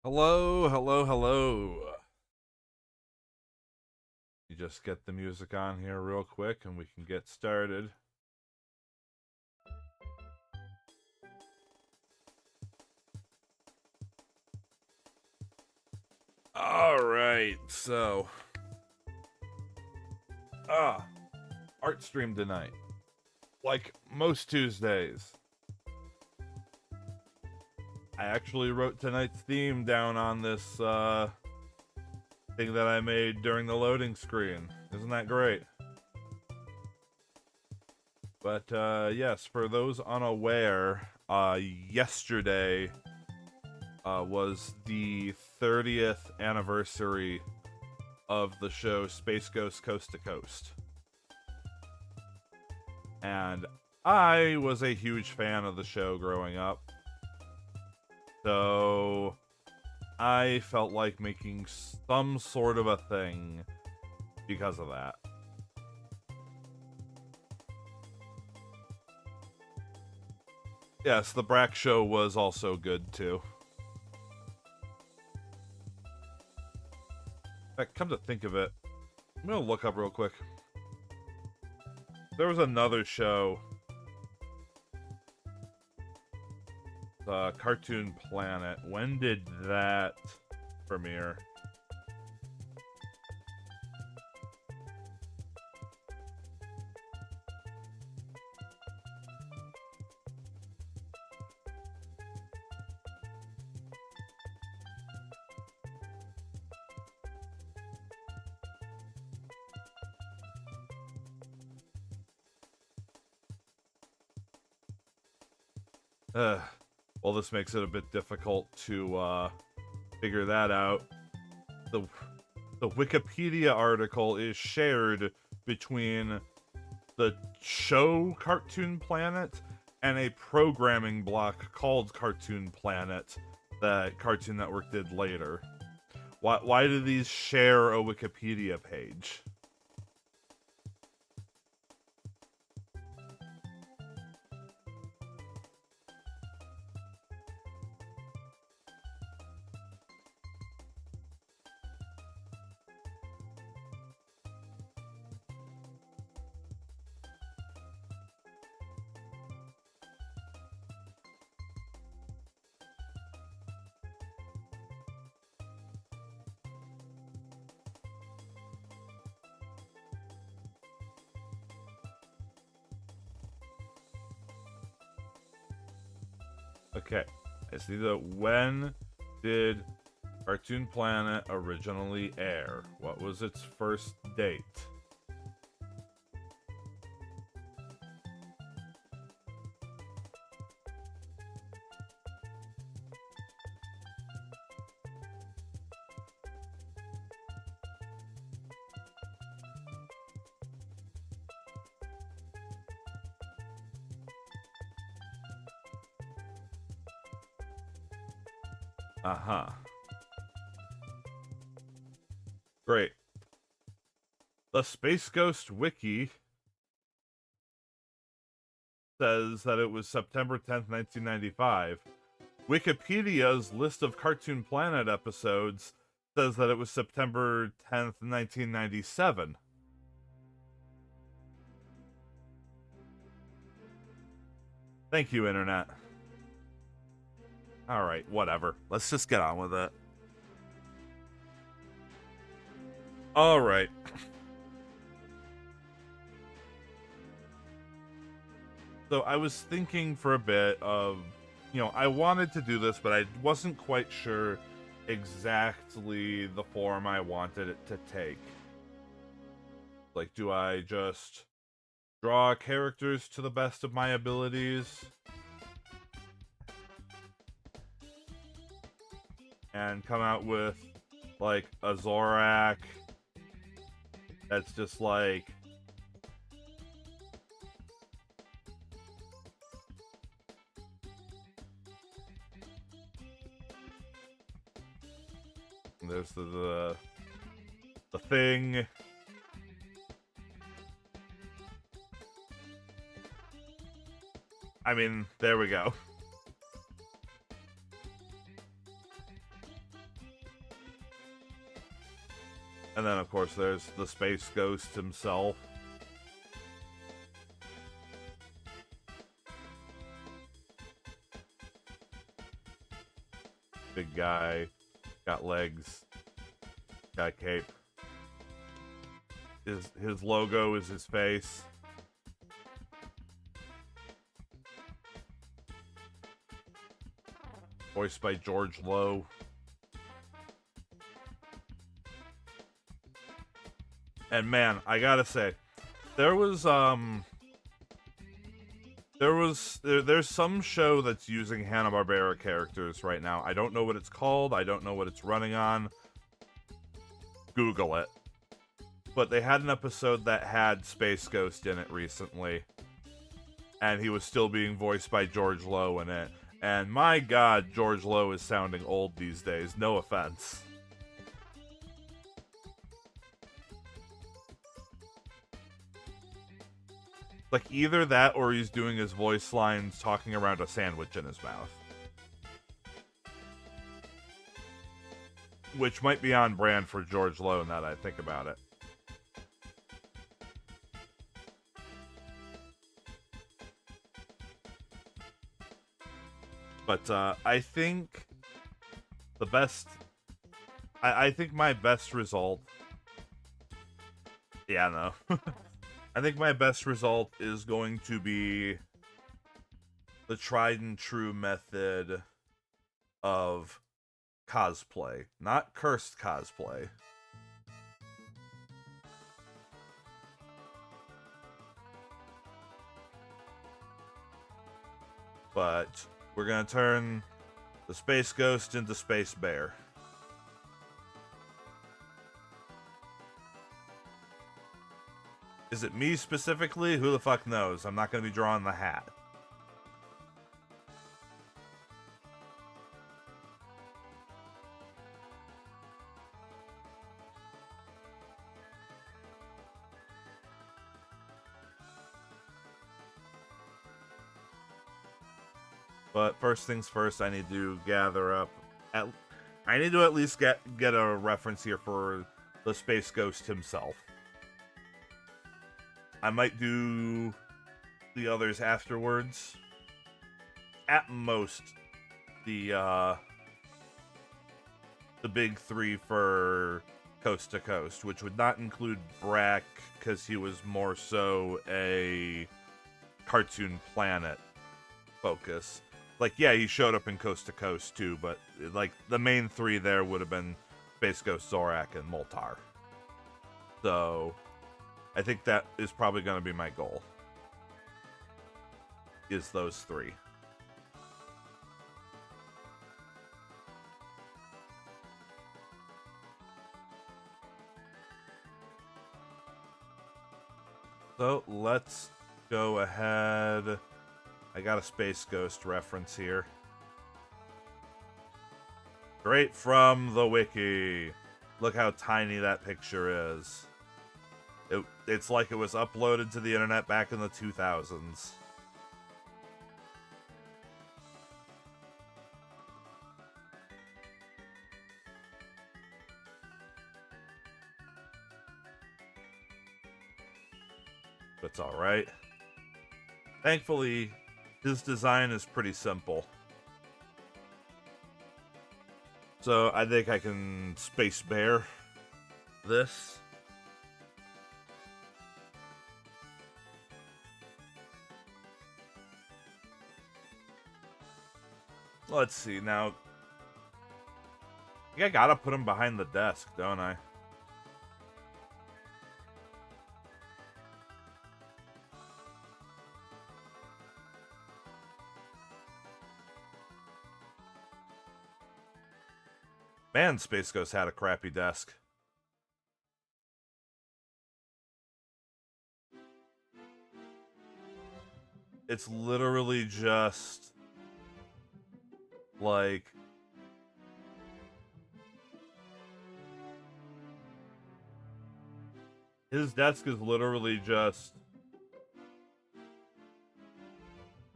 Hello, hello, hello. You just get the music on here real quick and we can get started. Alright, so. Art stream tonight. Like most Tuesdays. I actually wrote tonight's theme down on this, thing that I made during the loading screen. Isn't that great? But, yes, for those unaware, yesterday was the 30th anniversary of the show Space Ghost Coast to Coast. And I was a huge fan of the show growing up. So I felt like making some sort of a thing because of that. Yes, the Brack show was also good too. In fact, come to think of it, I'm gonna look up real quick. There was another show, Cartoon Planet. When did that premiere? Well, this makes it a bit difficult to figure that out. The Wikipedia article is shared between the show Cartoon Planet and a programming block called Cartoon Planet that Cartoon Network did later. Why do these share a Wikipedia page? Okay, I see that. When did Cartoon Planet originally air? What was its first date? Uh-huh. Great. The Space Ghost Wiki says that it was September 10th, 1995. Wikipedia's list of Cartoon Planet episodes says that it was September 10th, 1997. Thank you, Internet. Alright, whatever. Let's just get on with it. Alright. So I was thinking for a bit of, I wanted to do this, but I wasn't quite sure exactly the form I wanted it to take. Like, do I just draw characters to the best of my abilities and come out with, like, a Zorak that's just like there's the thing. I mean, there we go. And then, of course, there's the Space Ghost himself. Big guy, got legs, got a cape. His logo is his face. Voiced by George Lowe. And man, I gotta say, there's some show that's using Hanna-Barbera characters right now. I don't know what it's called. I don't know what it's running on. Google it. But they had an episode that had Space Ghost in it recently. And he was still being voiced by George Lowe in it. And my god, George Lowe is sounding old these days. No offense. Like, either that or he's doing his voice lines talking around a sandwich in his mouth. Which might be on brand for George Lowe now that I think about it. But I think the best... I think my best result... Yeah, no. I think my best result is going to be the tried and true method of cosplay. Not cursed cosplay. But we're going to turn the Space Ghost into Space Bear. Is it me specifically? Who the fuck knows? I'm not going to be drawing the hat. But first things first, I need to gather up... I need to at least get a reference here for the Space Ghost himself. I might do the others afterwards. At most, the big three for Coast to Coast, which would not include Brack, because he was more so a Cartoon Planet focus. Like, yeah, he showed up in Coast to Coast too, but like the main three there would have been Space Ghost, Zorak, and Moltar. So I think that is probably going to be my goal. Is those three. So let's go ahead. I got a Space Ghost reference here. Straight from the wiki. Look how tiny that picture is. It's like it was uploaded to the internet back in the 2000s. But it's alright. Thankfully, his design is pretty simple. So I think I can Space Bear this. Let's see, now... I think I gotta put him behind the desk, don't I? Man, Space Ghost had a crappy desk. It's literally just... like... his desk is literally just...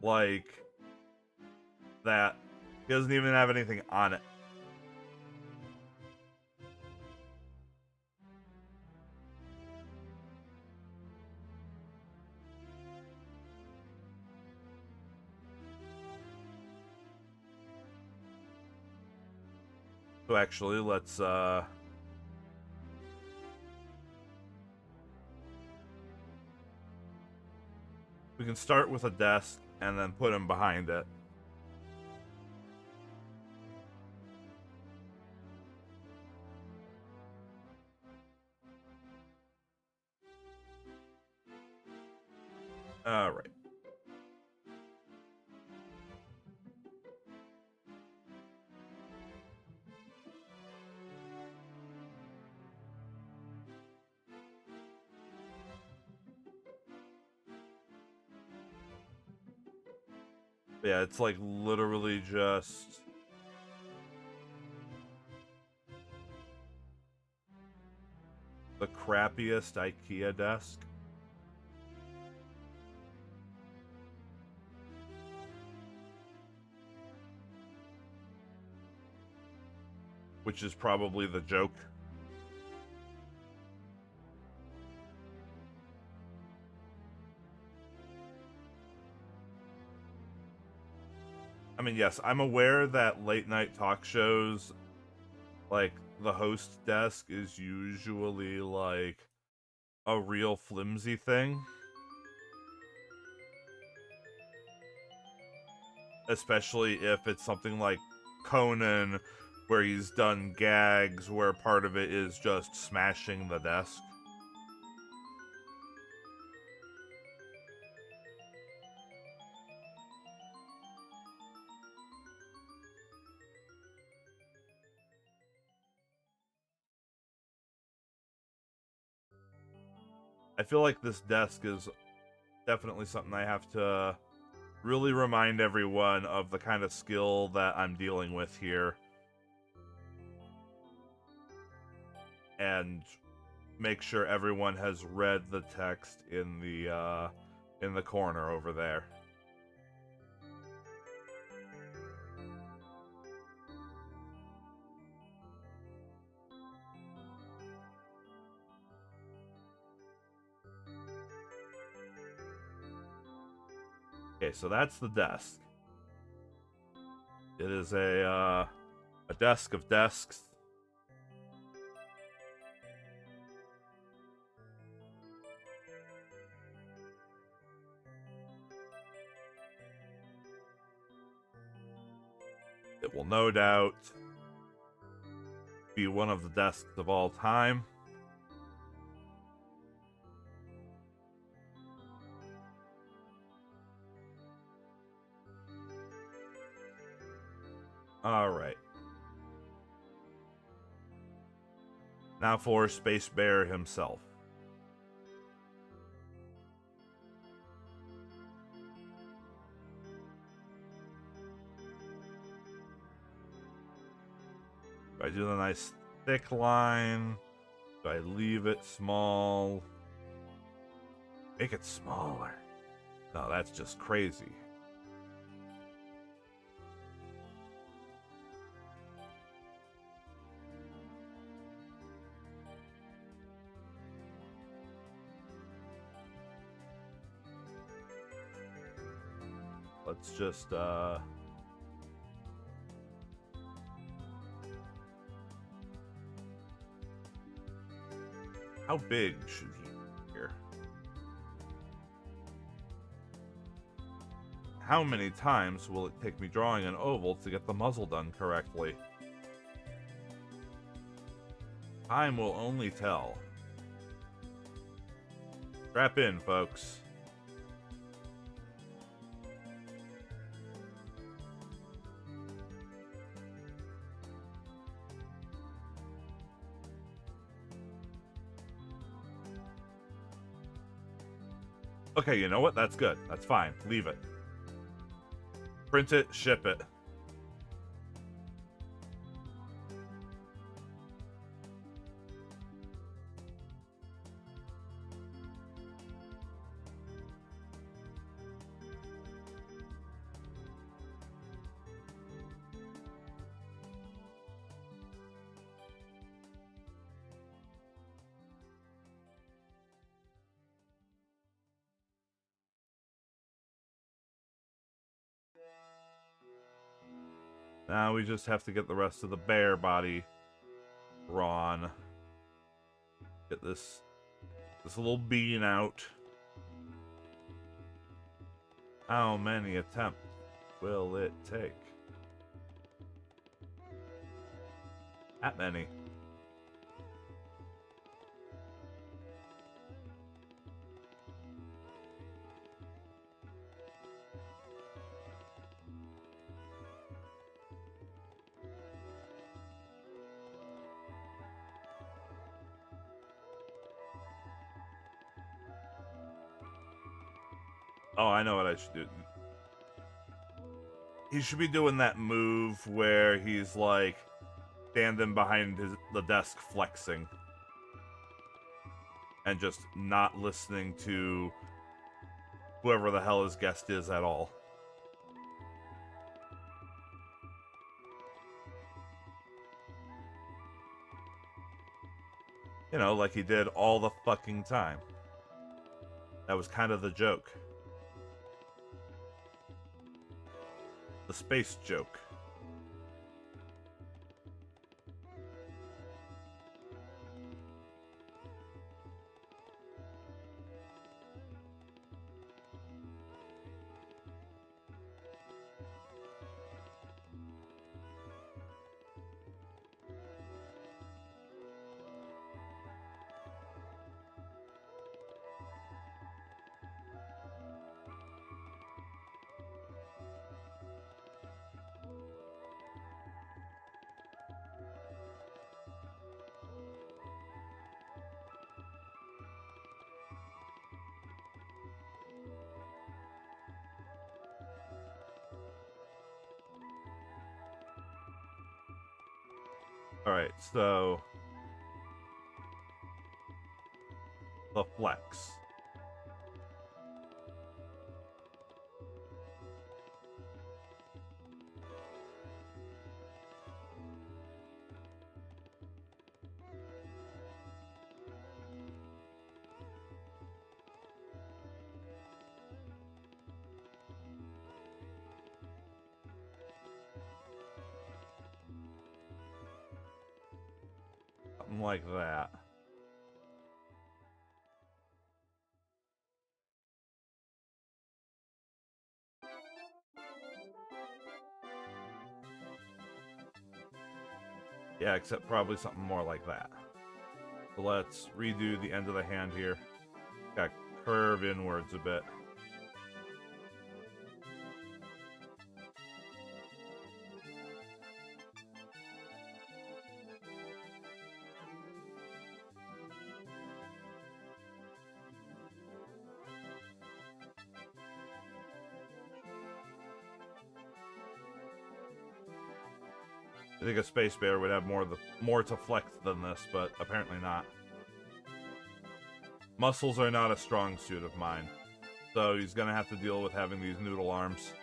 like... that. He doesn't even have anything on it. So actually, let's we can start with a desk and then put him behind it. All right. Yeah, it's like literally just the crappiest IKEA desk. Which is probably the joke. I mean, yes, I'm aware that late night talk shows, like, the host desk is usually, like, a real flimsy thing. Especially if it's something like Conan, where he's done gags where part of it is just smashing the desk. I feel like this desk is definitely something I have to really remind everyone of the kind of skill that I'm dealing with here. And make sure everyone has read the text in the corner over there. Okay, so that's the desk. It is a desk of desks. It will no doubt be one of the desks of all time. Alright. Now for Space Bear himself. Do I do the nice thick line? Do I leave it small? Make it smaller. No, that's just crazy. Let's just, how big should he be here? How many times will it take me drawing an oval to get the muzzle done correctly? Time will only tell. Strap in, folks. Okay, you know what? That's good. That's fine. Leave it. Print it, ship it. Now we just have to get the rest of the bear body drawn. Get this little bean out. How many attempts will it take? That many. Oh, I know what I should do. He should be doing that move where he's like standing behind the desk flexing and just not listening to whoever the hell his guest is at all. You know, like he did all the fucking time. That was kind of the joke. The space joke. Alright, so the flex. Something like that. Yeah, except probably something more like that. So let's redo the end of the hand here. Got curve inwards a bit. I think a space bear would have more to flex than this, but apparently not. Muscles are not a strong suit of mine, so he's gonna have to deal with having these noodle arms.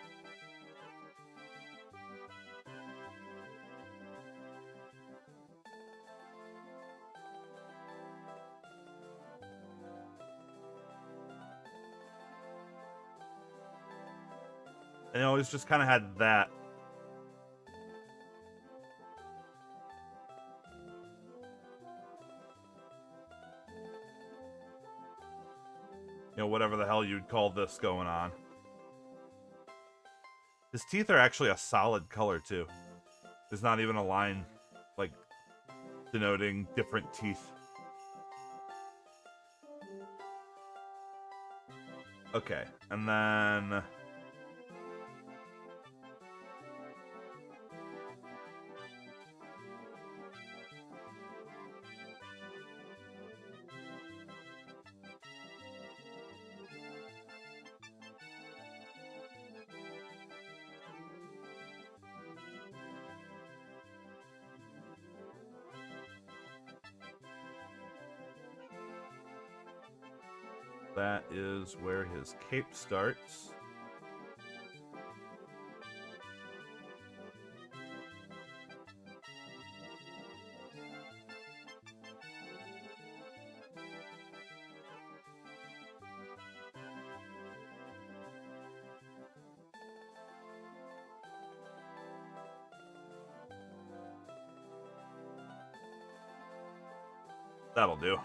And he always just kind of had that. You know, whatever the hell you'd call this going on. His teeth are actually a solid color, too. There's not even a line, like, denoting different teeth. Okay, and then... that is where his cape starts. That'll do.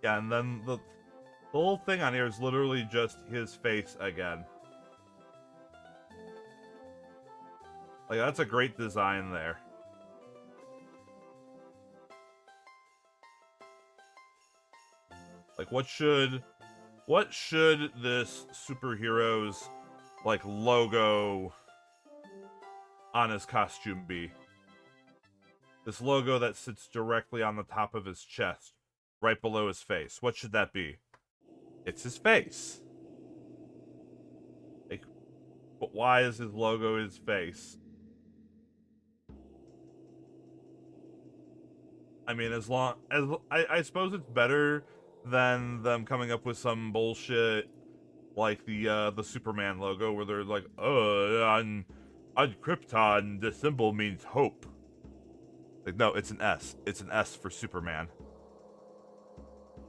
Yeah, and then the whole thing on here is literally just his face again. Like, that's a great design there. Like, what should this superhero's, like, logo on his costume be? This logo that sits directly on the top of his chest, right below his face. What should that be? It's his face. Like, but why is his logo his face? I mean, as long as I suppose it's better than them coming up with some bullshit like the Superman logo where they're like, on Krypton the symbol means hope. Like, no, it's an S. It's an S for Superman.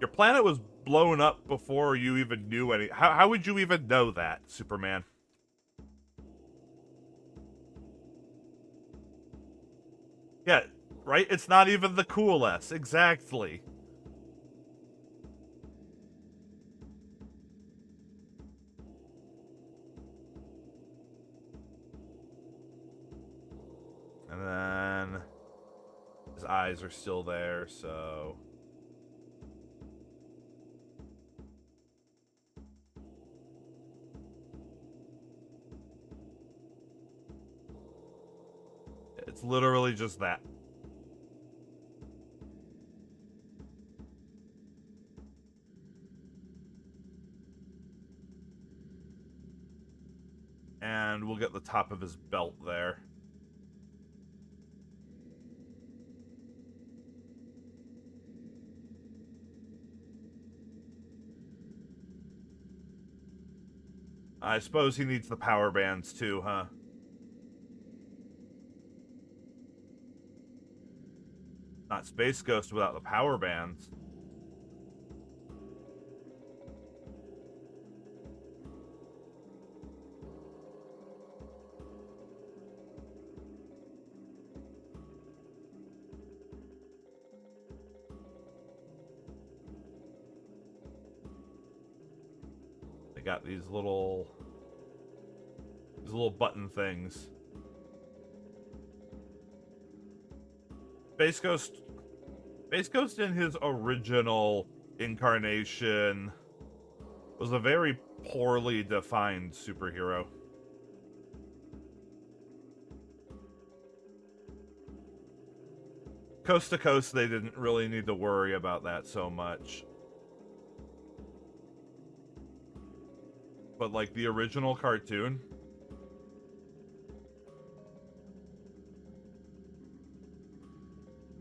Your planet was blown up before you even knew any. How would you even know that, Superman? Yeah, right? It's not even the cool S. Exactly. And then his eyes are still there, so it's literally just that. And we'll get the top of his belt there. I suppose he needs the power bands too, huh? Not Space Ghost without the power bands. They got these little button things. Space Ghost in his original incarnation was a very poorly defined superhero. Coast to Coast, they didn't really need to worry about that so much. But, like, the original cartoon,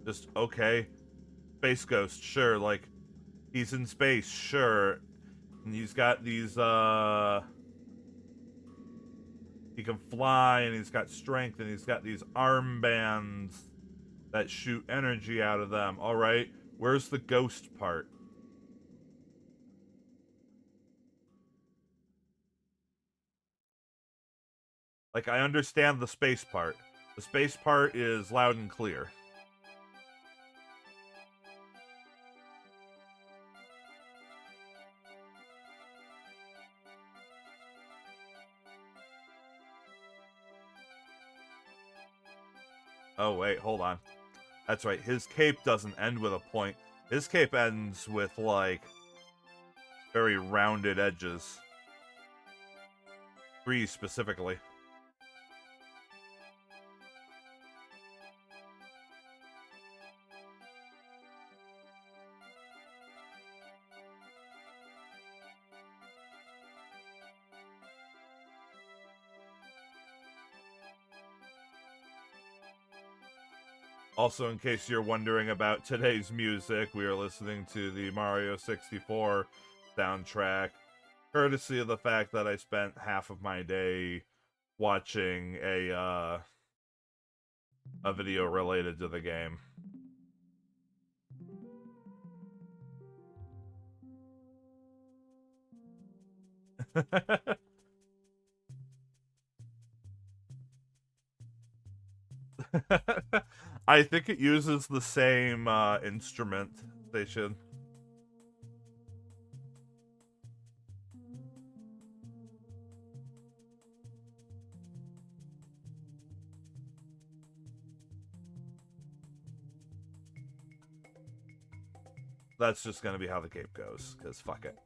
just, okay, Space Ghost, sure, like, he's in space, sure, and he's got these, he can fly, and he's got strength, and he's got these armbands that shoot energy out of them. Alright, where's the ghost part? Like, I understand the space part. The space part is loud and clear. Oh, wait, hold on. That's right, his cape doesn't end with a point. His cape ends with, like, very rounded edges. 3 specifically. Also, in case you're wondering about today's music, we are listening to the Mario 64 soundtrack, courtesy of the fact that I spent half of my day watching a video related to the game. I think it uses the same instrument station. That's just gonna be how the cape goes, because fuck it.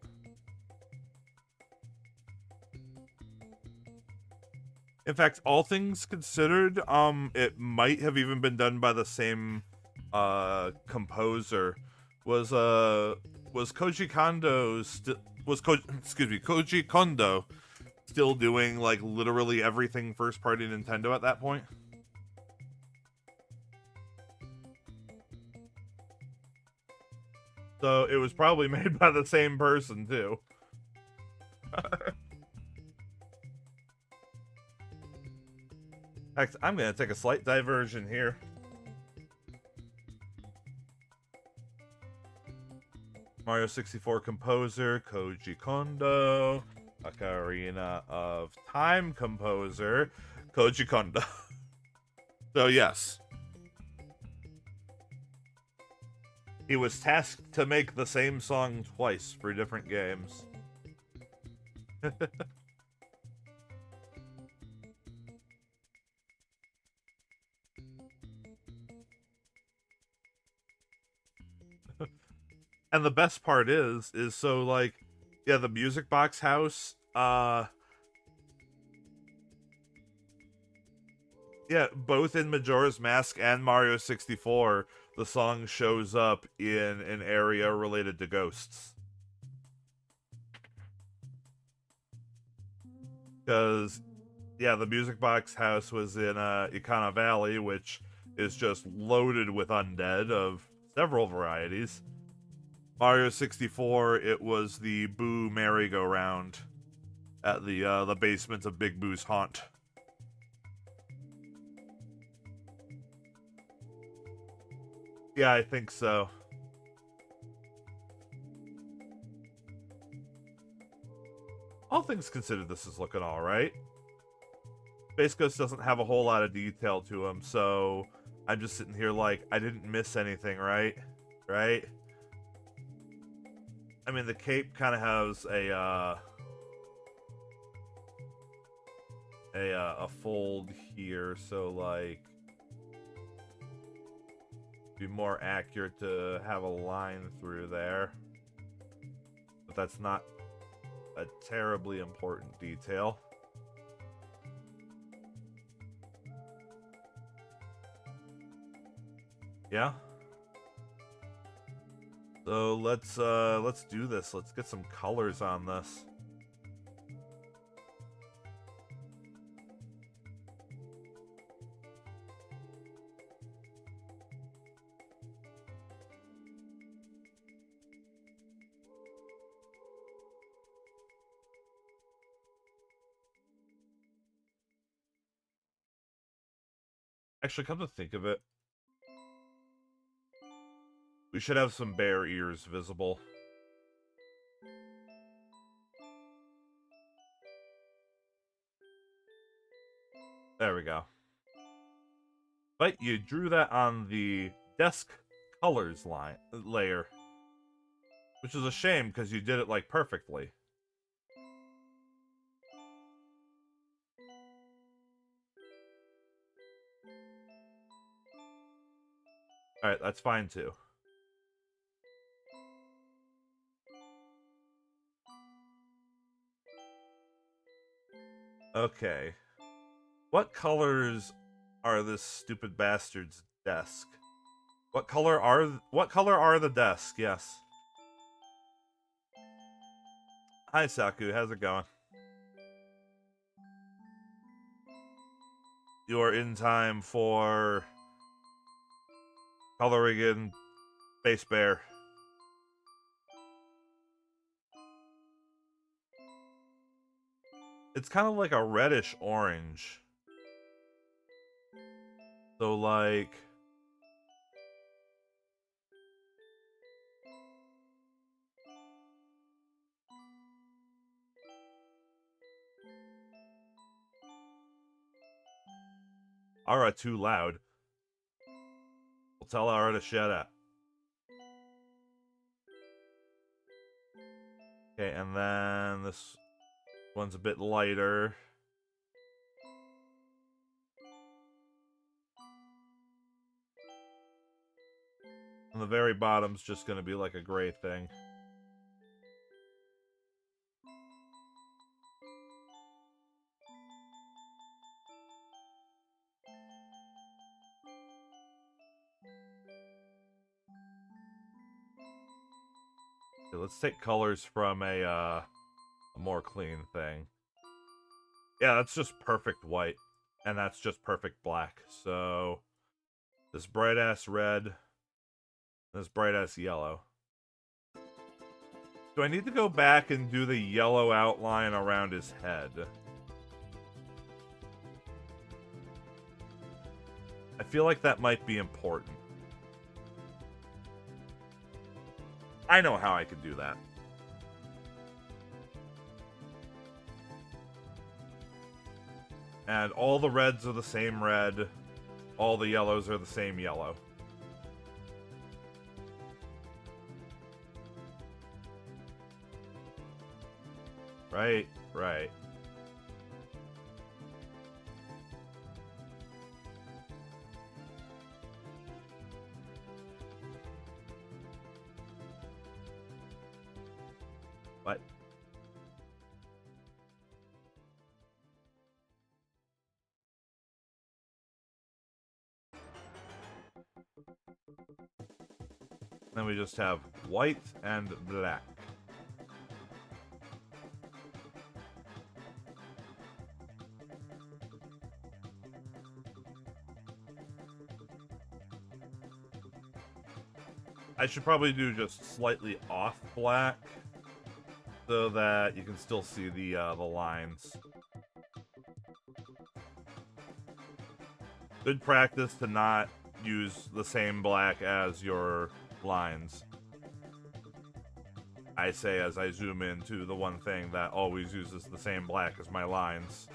In fact, all things considered, it might have even been done by the same composer. Was Koji Kondo Koji Kondo still doing like literally everything first party Nintendo at that point? So it was probably made by the same person too. Heck, I'm gonna take a slight diversion here. Mario 64 composer Koji Kondo, Ocarina of Time composer Koji Kondo. So yes, he was tasked to make the same song twice for different games. And the best part is so like, yeah, the Music Box House, yeah, both in Majora's Mask and Mario 64, the song shows up in an area related to ghosts. Because, yeah, the Music Box House was in Ikana Valley, which is just loaded with undead of several varieties. Mario 64, it was the Boo merry-go-round at the basement of Big Boo's haunt. Yeah, I think so. All things considered, this is looking alright. Space Ghost doesn't have a whole lot of detail to him, so I'm just sitting here like, I didn't miss anything, right? Right? I mean, the cape kind of has a fold here, so like, be more accurate to have a line through there. But that's not a terribly important detail. Yeah. So let's do this. Let's get some colors on this. Actually, come to think of it, we should have some bear ears visible. There we go. But you drew that on the desk colors layer, which is a shame because you did it like perfectly. Alright, that's fine too. Okay. What colors are this stupid bastard's desk? What color are the desk? Yes. Hi Saku, how's it going? You are in time for coloring in Space Bear. It's kind of like a reddish orange. So like, Ara too loud. We'll tell her to shut up. Okay, and then this one's a bit lighter. And the very bottom's just going to be like a gray thing. Okay, let's take colors from a more clean thing. Yeah, that's just perfect white. And that's just perfect black. So, this bright-ass red, this bright-ass yellow. Do I need to go back and do the yellow outline around his head? I feel like that might be important. I know how I could do that. And all the reds are the same red. All the yellows are the same yellow. Right, right. What? Then we just have white and black. I should probably do just slightly off black so that you can still see the lines. Good practice to not use the same black as your lines. I say as I zoom into the one thing that always uses the same black as my lines.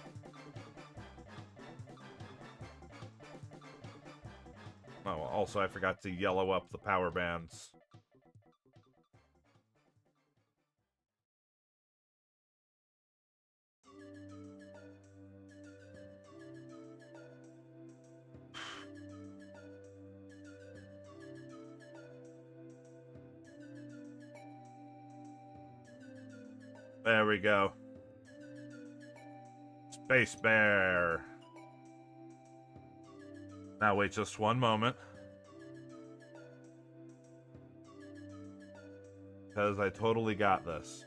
Oh, also I forgot to yellow up the power bands. There we go. Space Bear. Now wait just one moment. Because I totally got this.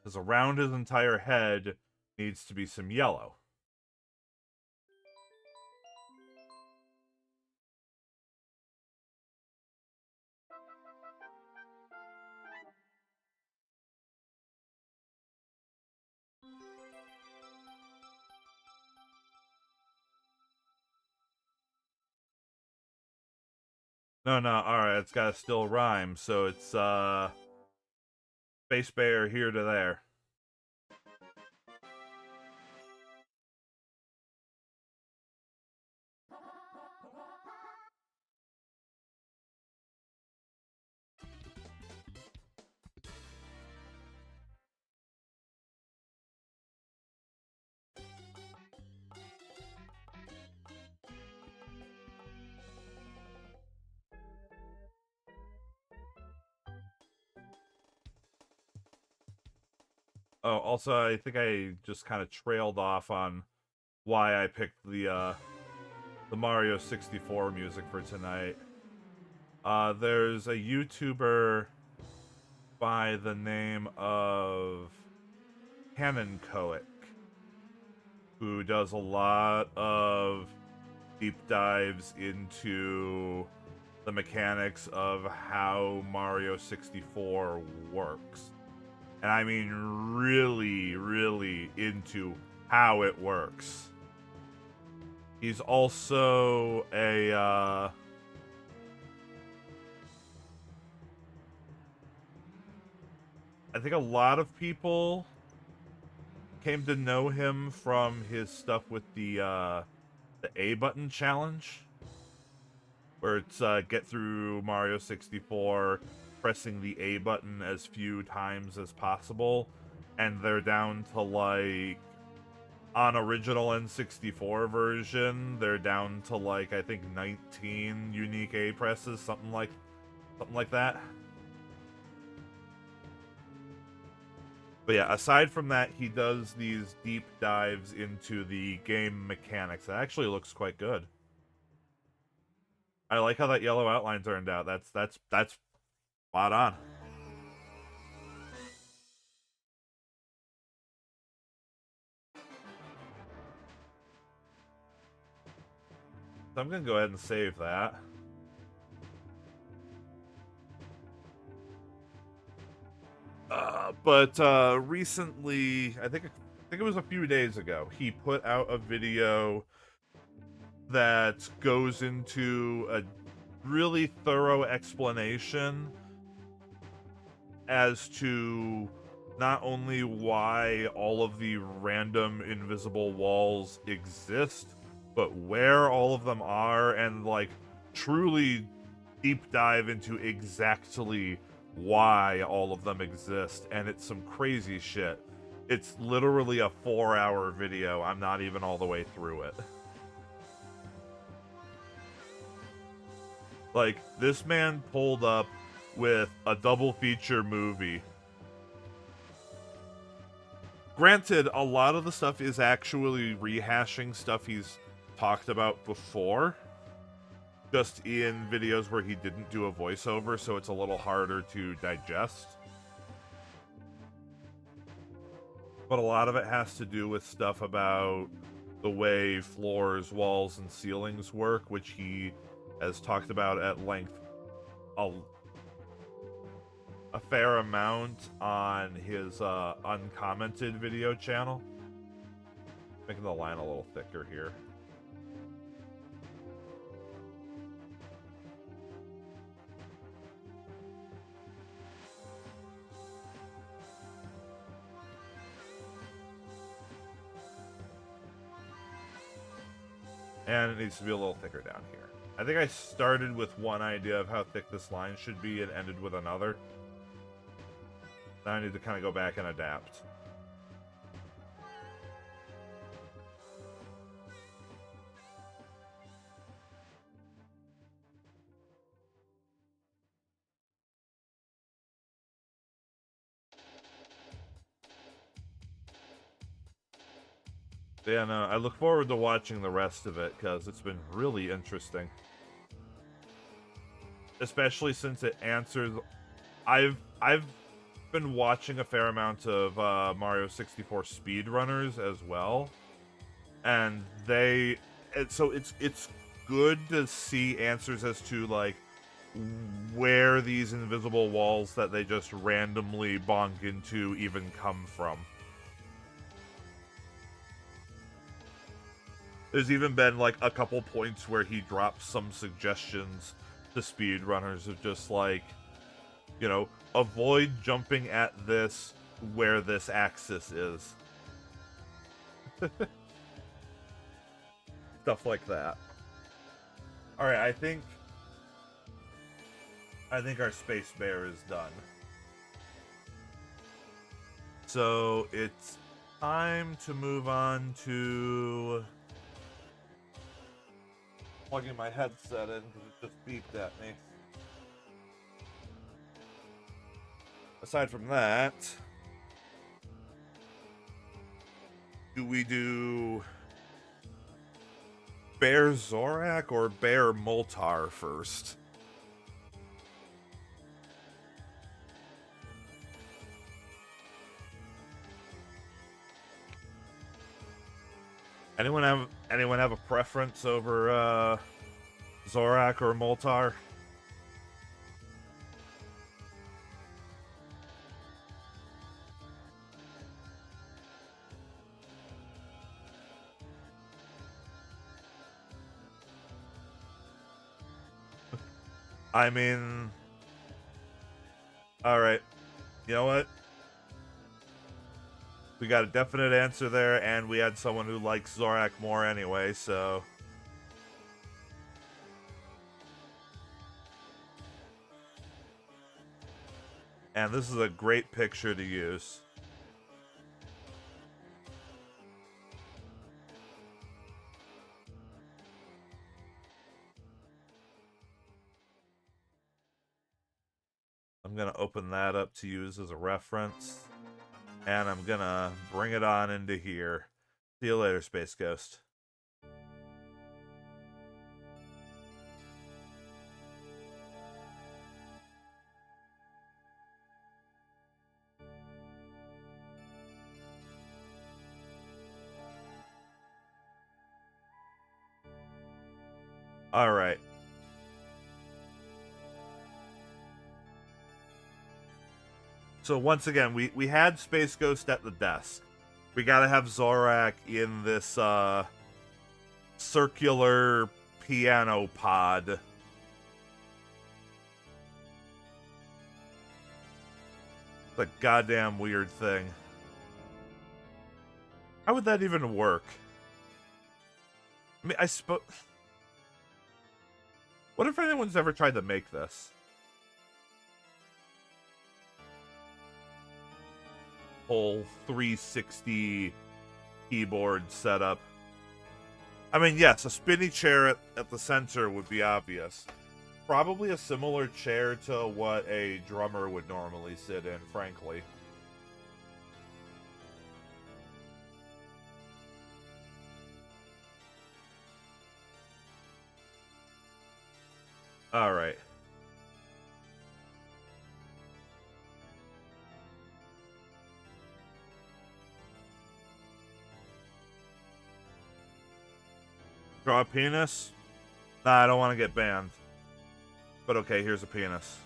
Because around his entire head needs to be some yellow. No, alright, it's gotta still rhyme, so it's, Space Bear here to there. Oh, also, I think I just kind of trailed off on why I picked the Mario 64 music for tonight. There's a YouTuber by the name of Canon Coic who does a lot of deep dives into the mechanics of how Mario 64 works. And I mean really, really into how it works. He's also a, I think a lot of people came to know him from his stuff with the A button challenge, where it's get through Mario 64 pressing the A button as few times as possible, and they're down to like on original N64 version, they're down to like I think 19 unique A presses, something like that. But yeah, aside from that, he does these deep dives into the game mechanics. It actually looks quite good. I like how that yellow outline turned out. That's spot on. So I'm gonna go ahead and save that. But recently, I think it was a few days ago, he put out a video that goes into a really thorough explanation as to not only why all of the random invisible walls exist, but where all of them are, and like truly deep dive into exactly why all of them exist. And it's some crazy shit. It's literally a 4-hour video. I'm not even all the way through it. Like, this man pulled up with a double feature movie. Granted, a lot of the stuff is actually rehashing stuff he's talked about before, just in videos where he didn't do a voiceover, so it's a little harder to digest. But a lot of it has to do with stuff about the way floors, walls, and ceilings work, which he has talked about at length a, a fair amount on his uncommented video channel. Making the line a little thicker here. And it needs to be a little thicker down here. I think I started with one idea of how thick this line should be and ended with another. Now I need to kind of go back and adapt. Yeah, no, I look forward to watching the rest of it because it's been really interesting. Especially since it answers. I've been watching a fair amount of Mario 64 speedrunners as well, and so it's good to see answers as to like where these invisible walls that they just randomly bonk into even come from. There's even been like a couple points where he drops some suggestions to speedrunners of just like, you know, avoid jumping at this where this axis is. Stuff like that. Alright, I think our space bear is done. So it's time to move on to plugging my headset in because it just beeped at me. Aside from that, do we do Bear Zorak or Bear Moltar first? Anyone have a preference over Zorak or Moltar? I mean, all right. You know what? We got a definite answer there, and we had someone who likes Zorak more anyway, so... And this is a great picture to use. I'm going to open that up to use as a reference. And I'm going to bring it on into here. See you later, Space Ghost. All right. So once again, we had Space Ghost at the desk. We gotta have Zorak in this circular piano pod. It's a goddamn weird thing. How would that even work? I mean, I suppose... What if anyone's ever tried to make this? Whole 360 keyboard setup. I mean, yes, a spinny chair at the center would be obvious. Probably a similar chair to what a drummer would normally sit in, frankly. Alright. Draw a penis? Nah, I don't want to get banned. But okay, here's a penis.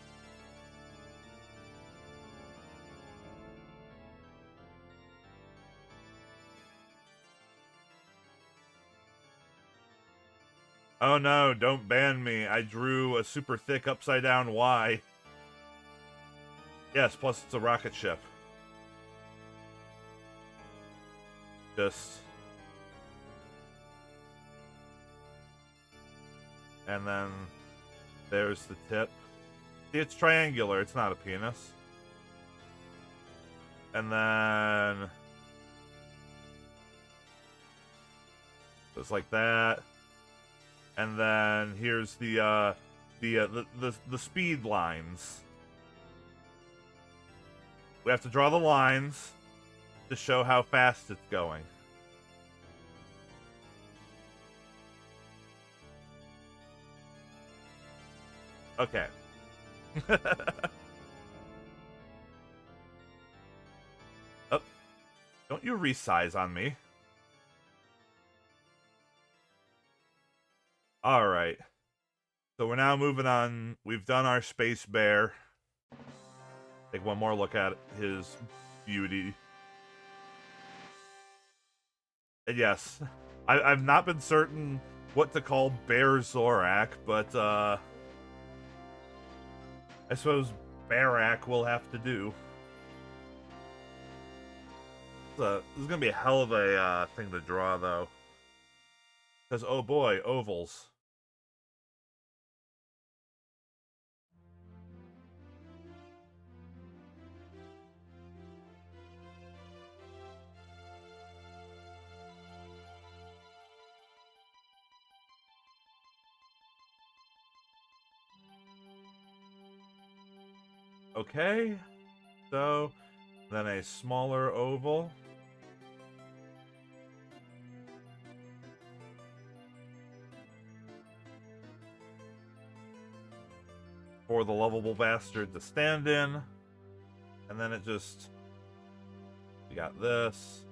Oh no, don't ban me. I drew a super thick upside down Y. Yes, plus it's a rocket ship. Just... And then there's the tip. See, it's triangular, it's not a penis. And then... Just like that. And then here's the speed lines. We have to draw the lines to show how fast it's going. Okay. Oh, don't you resize on me. Alright. So we're now moving on. We've done our space bear. Take one more look at his beauty. And yes, I've not been certain what to call Bear Zorak, but I suppose Barak will have to do. This is gonna be a hell of a thing to draw, though. Because, oh boy, ovals. Okay, so then a smaller oval. For the lovable bastard to stand in. And then it just... We got this.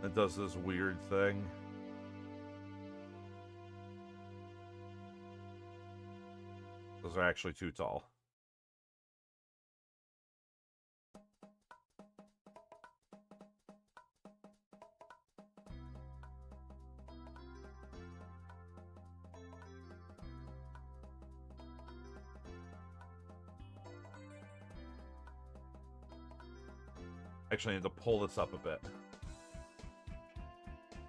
It does this weird thing. Those are actually too tall. Actually, I need to pull this up a bit.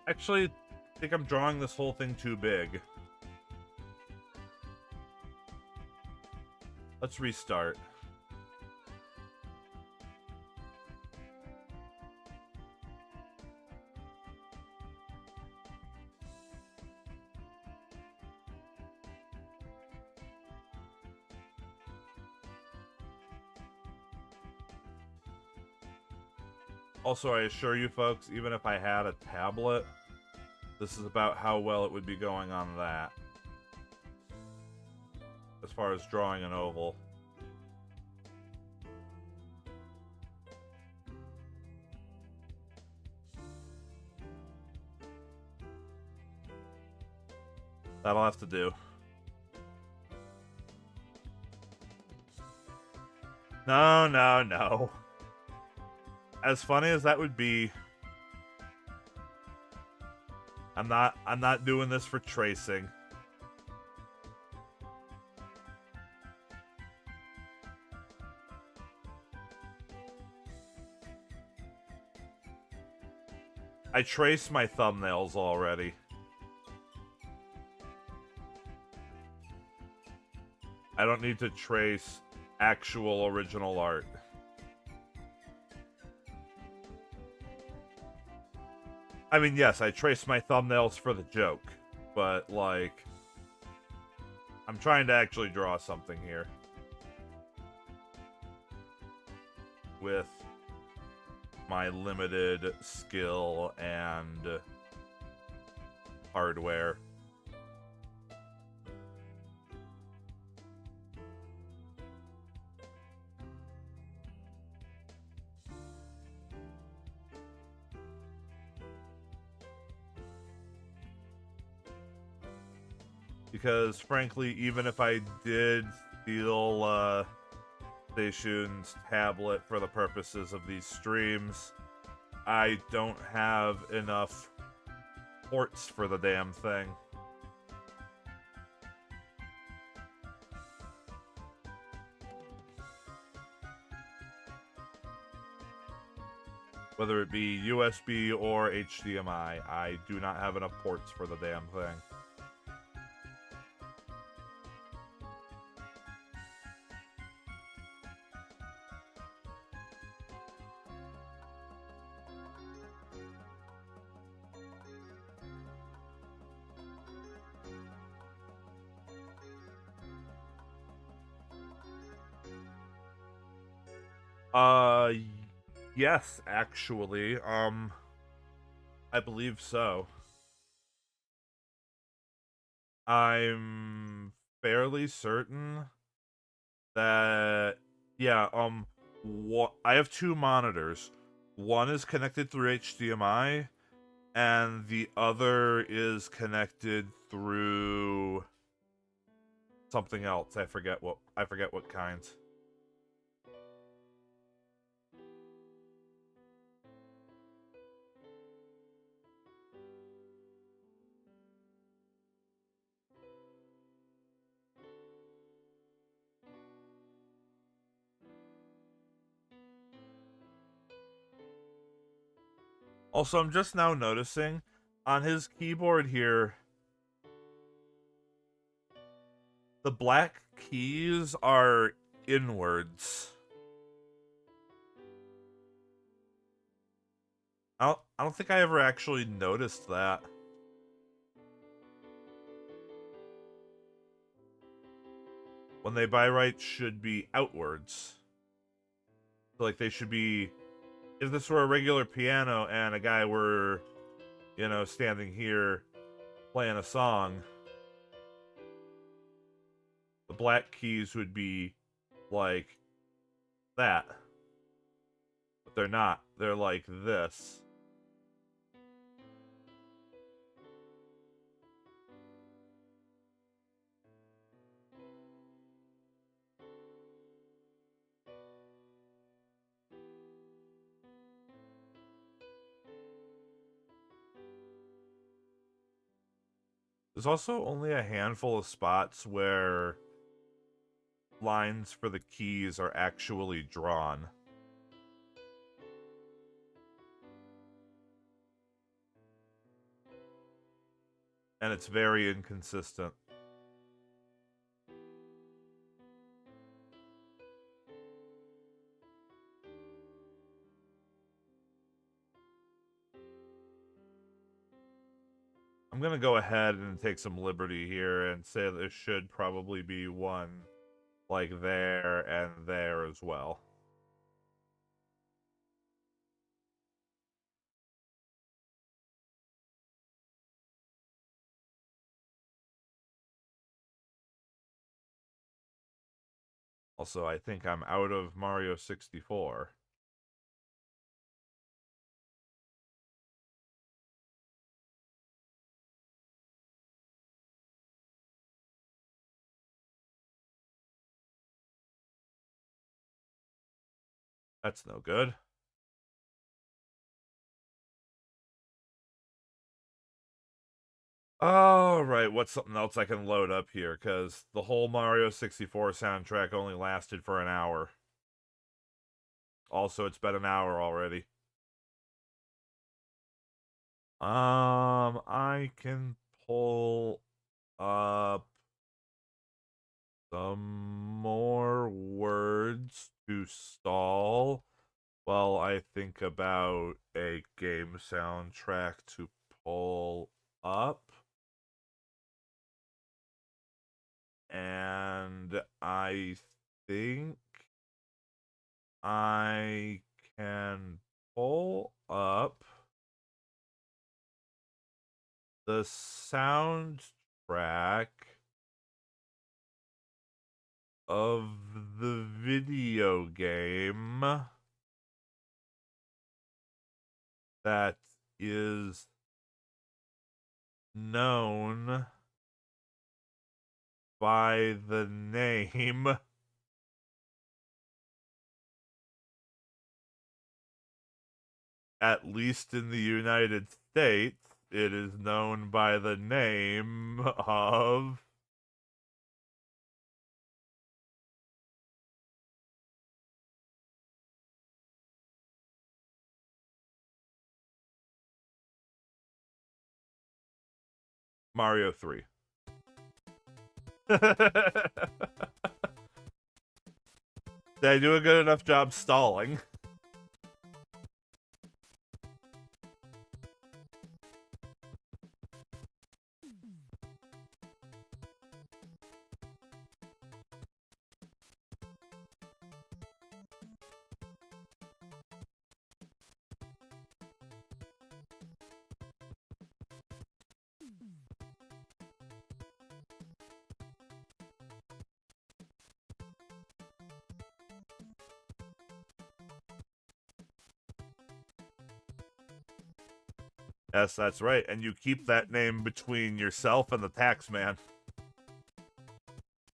Actually, I think I'm drawing this whole thing too big. Let's restart. Also, I assure you folks, even if I had a tablet, this is about how well it would be going on that. As far as drawing an oval. That'll have to do. No, no, no. As funny as that would be, I'm not doing this for tracing. I traced my thumbnails already. I don't need to trace actual original art. I mean, yes, I traced my thumbnails for the joke, but, like, I'm trying to actually draw something here. With my limited skill and hardware. Because, frankly, even if I did steal Station's tablet for the purposes of these streams, I don't have enough ports for the damn thing. Whether it be USB or HDMI, I do not have enough ports for the damn thing. Yes, actually. I believe so. I'm fairly certain that, yeah, I have two monitors. One is connected through HDMI, and the other is connected through something else. I forget what kind. Also, I'm just now noticing on his keyboard here, the black keys are inwards. I don't think I ever actually noticed that. When they by right should be outwards. So, like, they should be... If this were a regular piano and a guy were, you know, standing here playing a song, the black keys would be like that. But they're not. They're like this. There's also only a handful of spots where lines for the keys are actually drawn. And it's very inconsistent. I'm gonna go ahead and take some liberty here and say there should probably be one like there and there as well. Also, I think I'm out of Mario 64. That's no good. Oh, right. What's something else I can load up here? Because the whole Mario 64 soundtrack only lasted for an hour. Also, it's been an hour already. I can pull up some more words to stall while I think about a game soundtrack to pull up. And I think I can pull up the soundtrack of the video game that is known by the name, at least in the United States, it is known by the name of Mario 3. Did I do a good enough job stalling? Yes, that's right. And you keep that name between yourself and the tax man.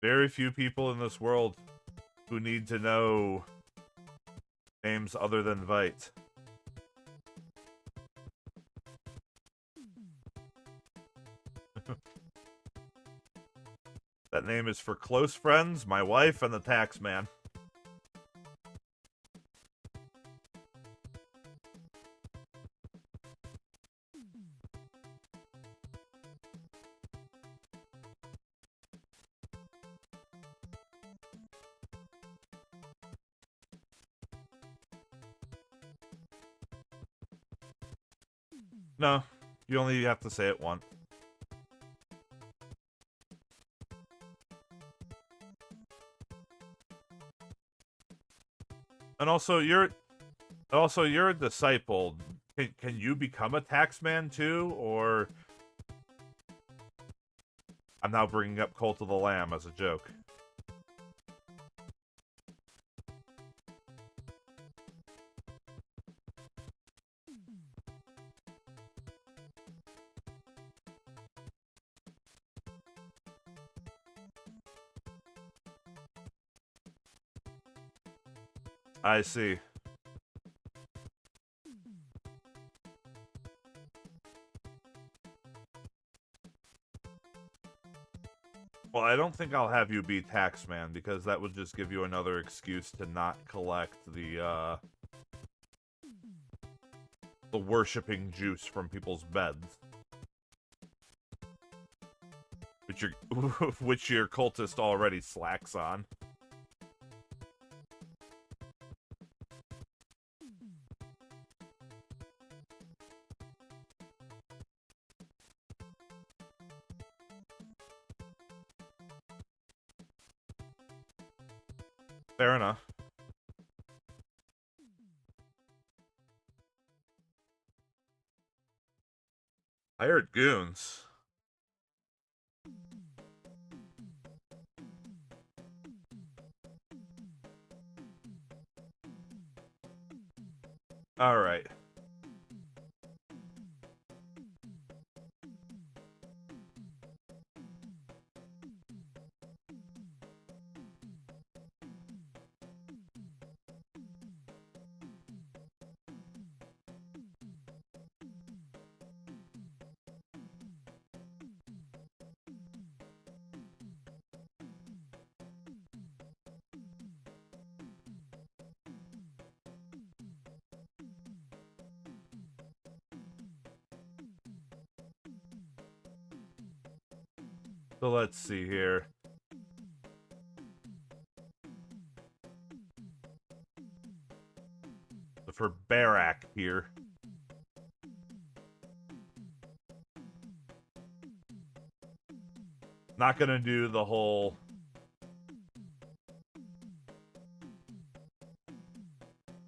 Very few people in this world who need to know names other than Vite. That name is for close friends, my wife, and the tax man. No, you only have to say it once. And also, you're a disciple. Can you become a taxman too, or I'm now bringing up Cult of the Lamb as a joke. I see. Well, I don't think I'll have you be Taxman, because that would just give you another excuse to not collect the worshipping juice from people's beds. Which your cultist already slacks on. Fair enough. Hired goons. Alright. So let's see here. For Barak here. Not gonna do the whole...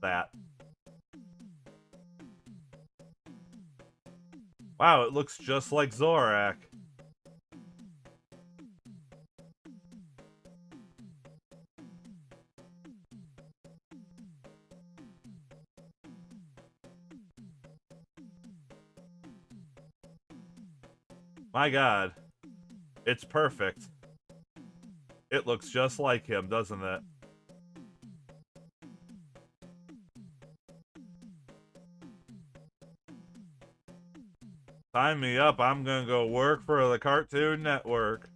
that. Wow, it looks just like Zorak. My god. It's perfect. It looks just like him, doesn't it? Sign me up, I'm gonna go work for the Cartoon Network.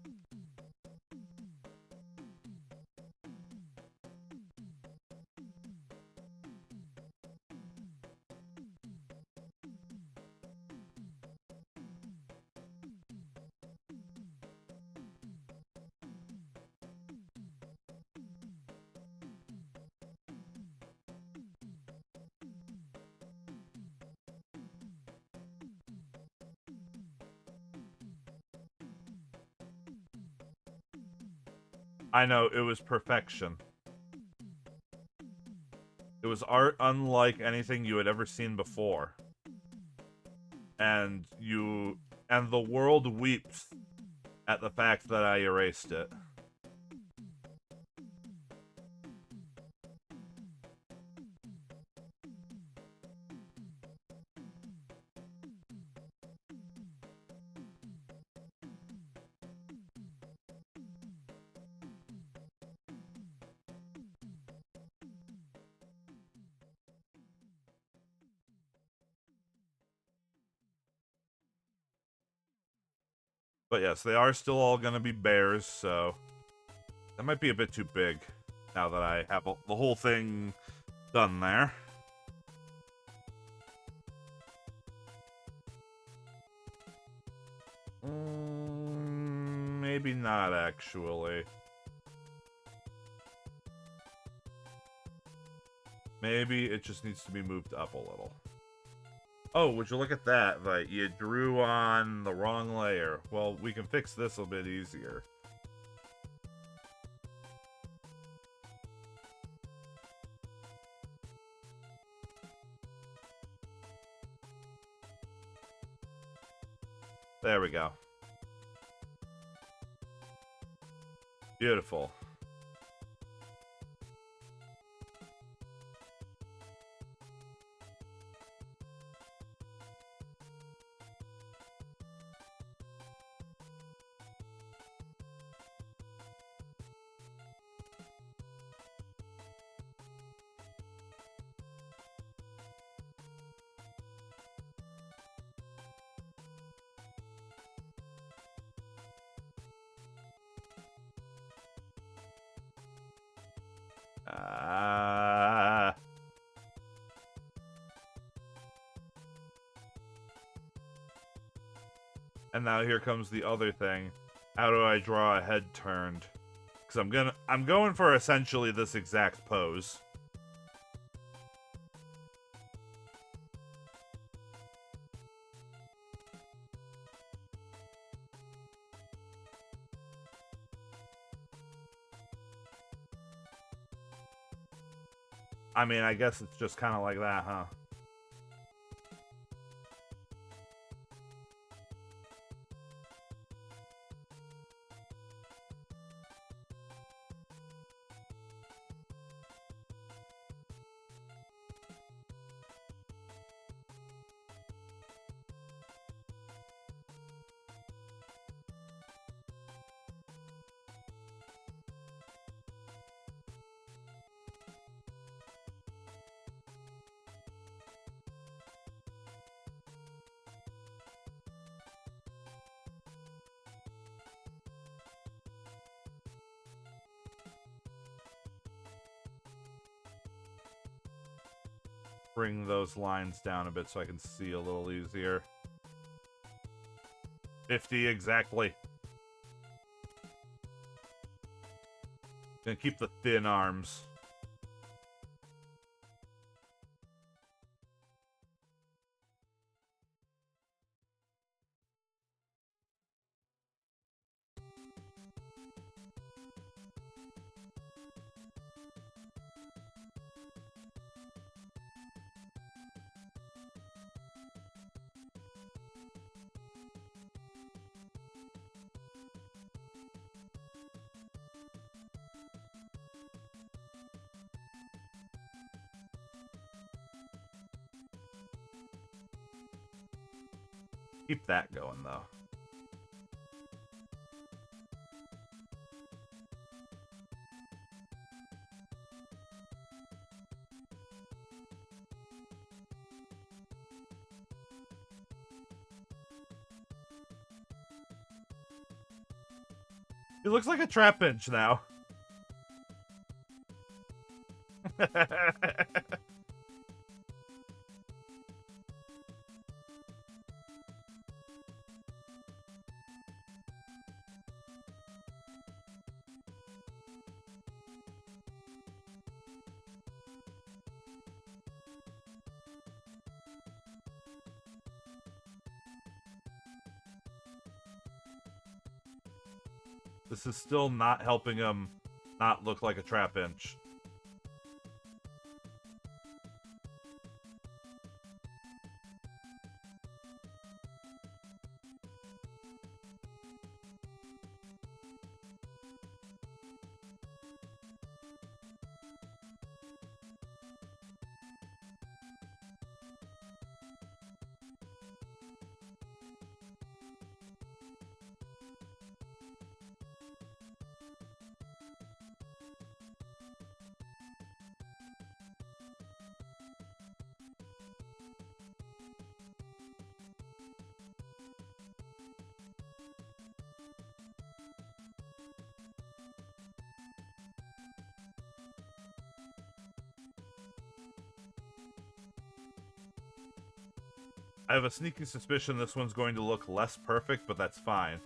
I know, it was perfection. It was art unlike anything you had ever seen before. And the world weeps at the fact that I erased it. But yes, they are still all gonna be bears, so... that might be a bit too big, now that I have the whole thing done there. Maybe not, actually. Maybe it just needs to be moved up a little. Oh, would you look at that? Like, you drew on the wrong layer. Well, we can fix this a bit easier. There we go. Beautiful. And now here comes the other thing. How do I draw a head turned? Because I'm going for essentially this exact pose. I mean, I guess it's just kind of like that, huh? Bring those lines down a bit so I can see a little easier. 50 exactly. Gonna keep the thin arms. Keep that going, though. He looks like a trap bench now. This is still not helping him not look like a trap bench. I have a sneaky suspicion this one's going to look less perfect, but that's fine.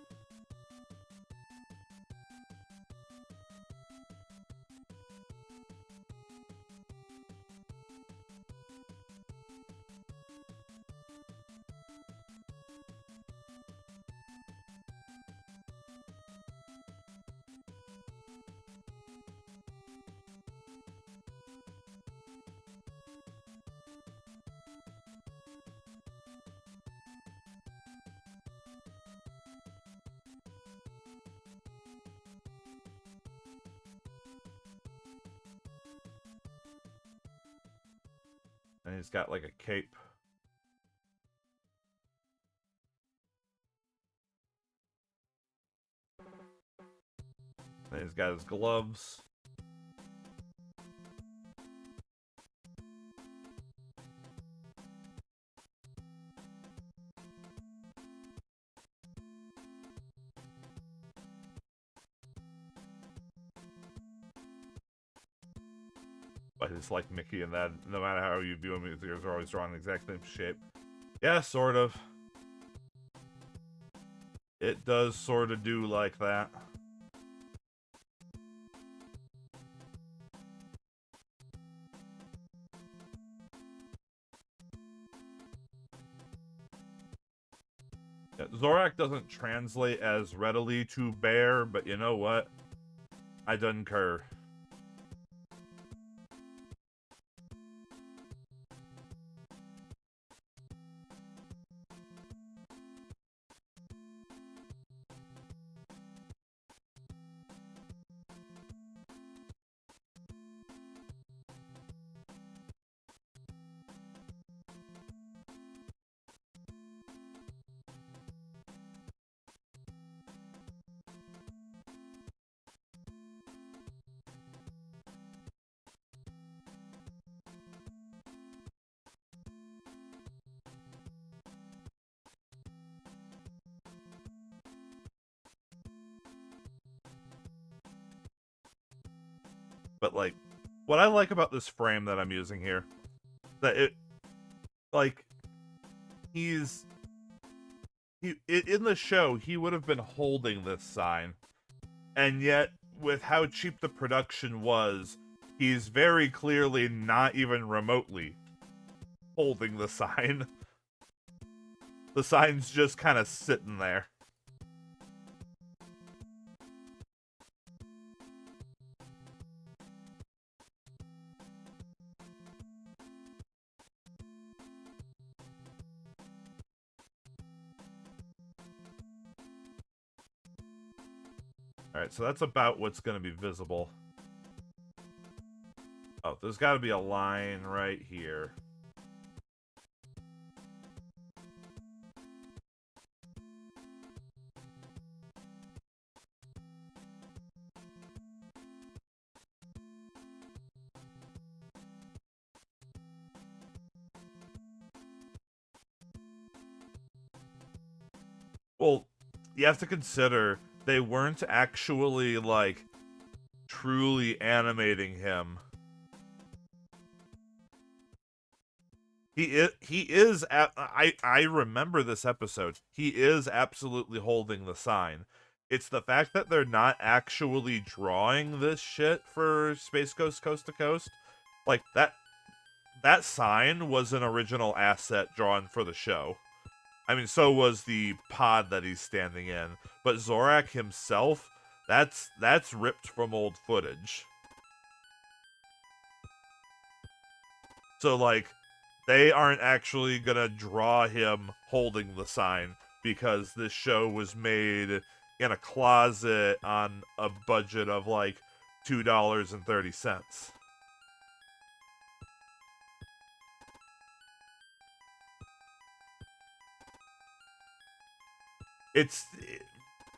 And he's got like a cape. And he's got his gloves. But it's like Mickey and that, no matter how you view him, his ears are always drawn in the exact same shape. Yeah, sort of. It does sort of do like that. Yeah, Zorak doesn't translate as readily to bear, but you know what? I done cur. But, like, what I like about this frame that I'm using here, that it, like, in the show, he would have been holding this sign, and yet, with how cheap the production was, he's very clearly not even remotely holding the sign. The sign's just kind of sitting there. Alright, so that's about what's going to be visible. Oh, there's got to be a line right here. Well, you have to consider they weren't actually, like, truly animating him. He is I remember this episode. He is absolutely holding the sign. It's the fact that they're not actually drawing this shit for Space Ghost Coast to Coast. Like, that sign was an original asset drawn for the show. I mean, so was the pod that he's standing in. But Zorak himself, that's ripped from old footage. So, like, they aren't actually gonna draw him holding the sign because this show was made in a closet on a budget of, like, $2.30. It's,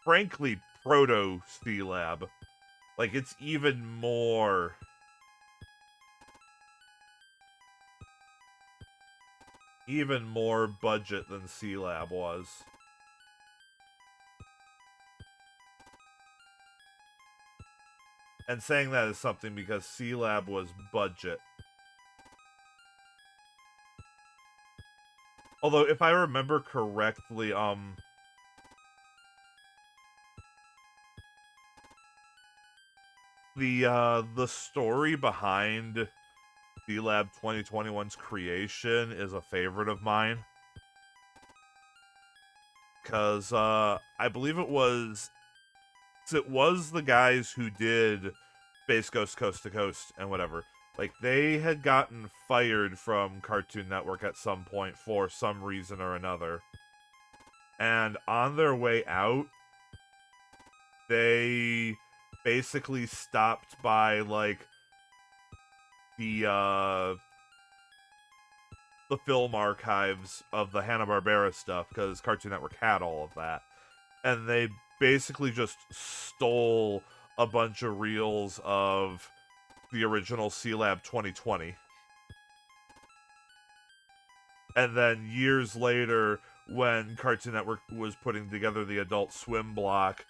frankly, proto-C-Lab. Like, it's even more budget than C-Lab was. And saying that is something because C-Lab was budget. Although, if I remember correctly, the story behind C-Lab 2021's creation is a favorite of mine. Because, I believe it was the guys who did Space Ghost Coast to Coast and whatever. Like, they had gotten fired from Cartoon Network at some point for some reason or another. And on their way out, they basically stopped by, like, the film archives of the Hanna-Barbera stuff, because Cartoon Network had all of that. And they basically just stole a bunch of reels of the original C-Lab 2020. And then years later, when Cartoon Network was putting together the Adult Swim block,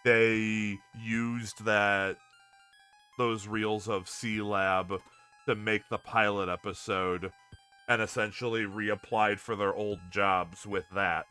they used those reels of C-Lab to make the pilot episode and essentially reapplied for their old jobs with that.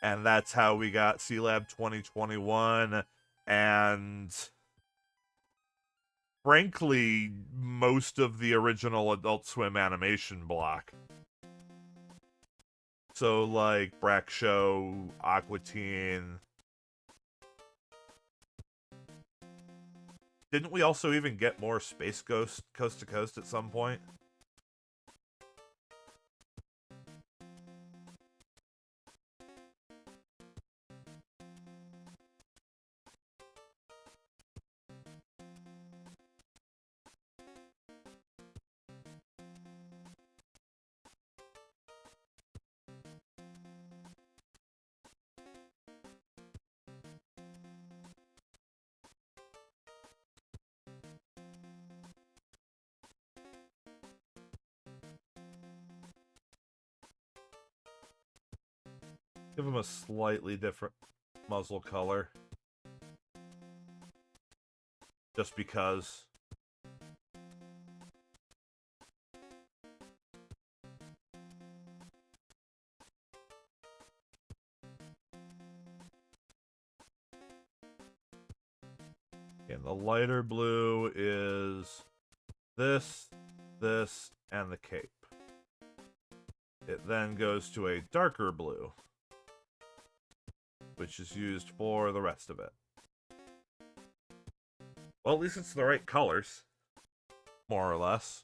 And that's how we got C-Lab 2021 and frankly most of the original Adult Swim animation block. So like Brack Show, Aqua Teen. Didn't we also even get more Space Ghost Coast to Coast at some point? Give him a slightly different muzzle color. Just because. And the lighter blue is this, this, and the cape. It then goes to a darker blue, which is used for the rest of it. Well, at least it's the right colors, more or less.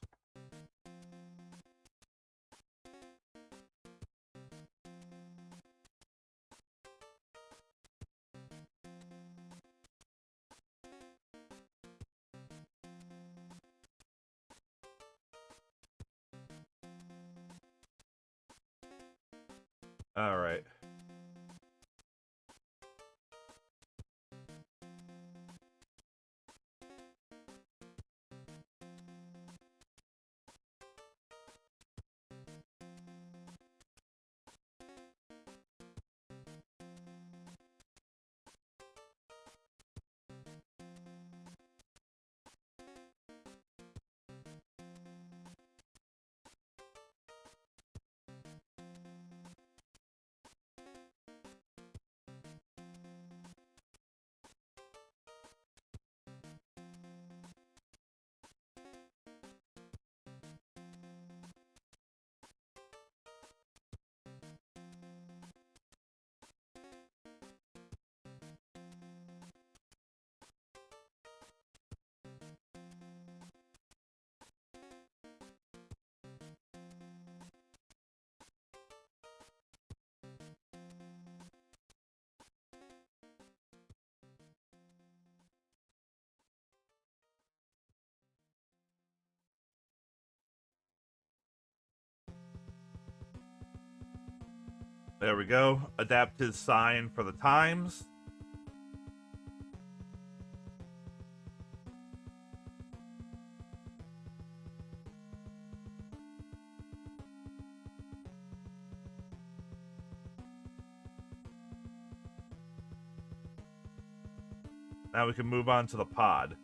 All right. There we go. Adapt his sign for the times. Now we can move on to the pod.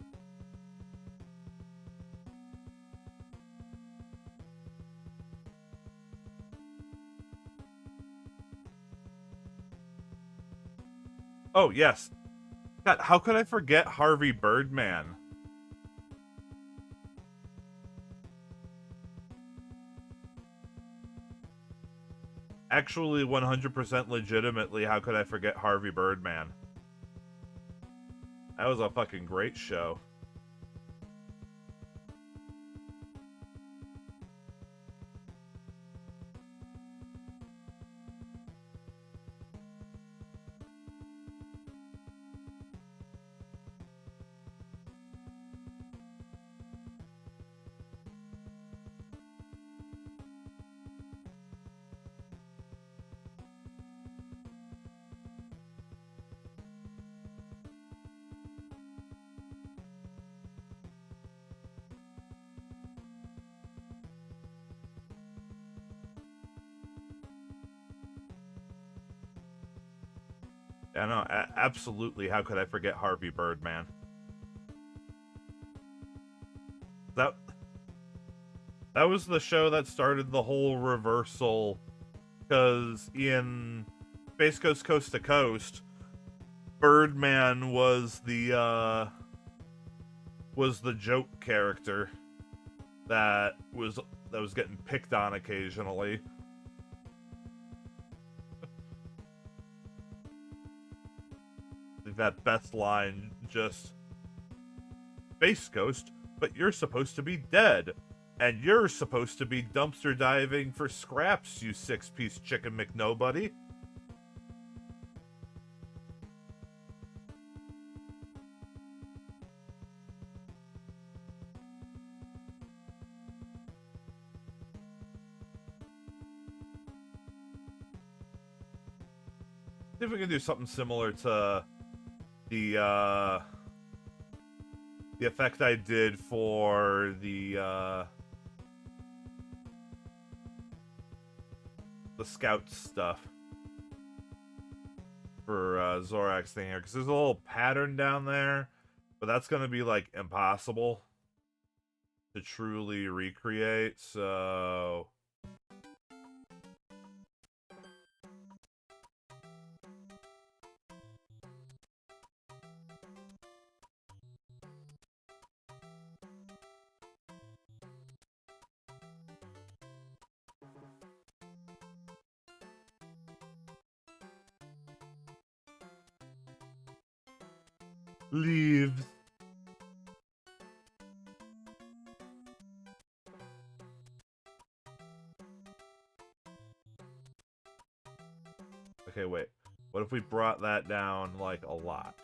Oh, yes. God, how could I forget Harvey Birdman? Actually, 100% legitimately, how could I forget Harvey Birdman? That was a fucking great show. I know, absolutely. How could I forget Harvey Birdman? That that was the show that started the whole reversal, because in Space Ghost Coast to Coast, Birdman was the joke character that was getting picked on occasionally. That best line, just Space Ghost, but you're supposed to be dead. And you're supposed to be dumpster diving for scraps, you six-piece chicken McNobody. See if we can do something similar to the effect I did for the scout stuff for Zorak's thing here, because there's a little pattern down there, but that's gonna be like impossible to truly recreate. So leaves. Okay, wait. What if we brought that down, like, a lot?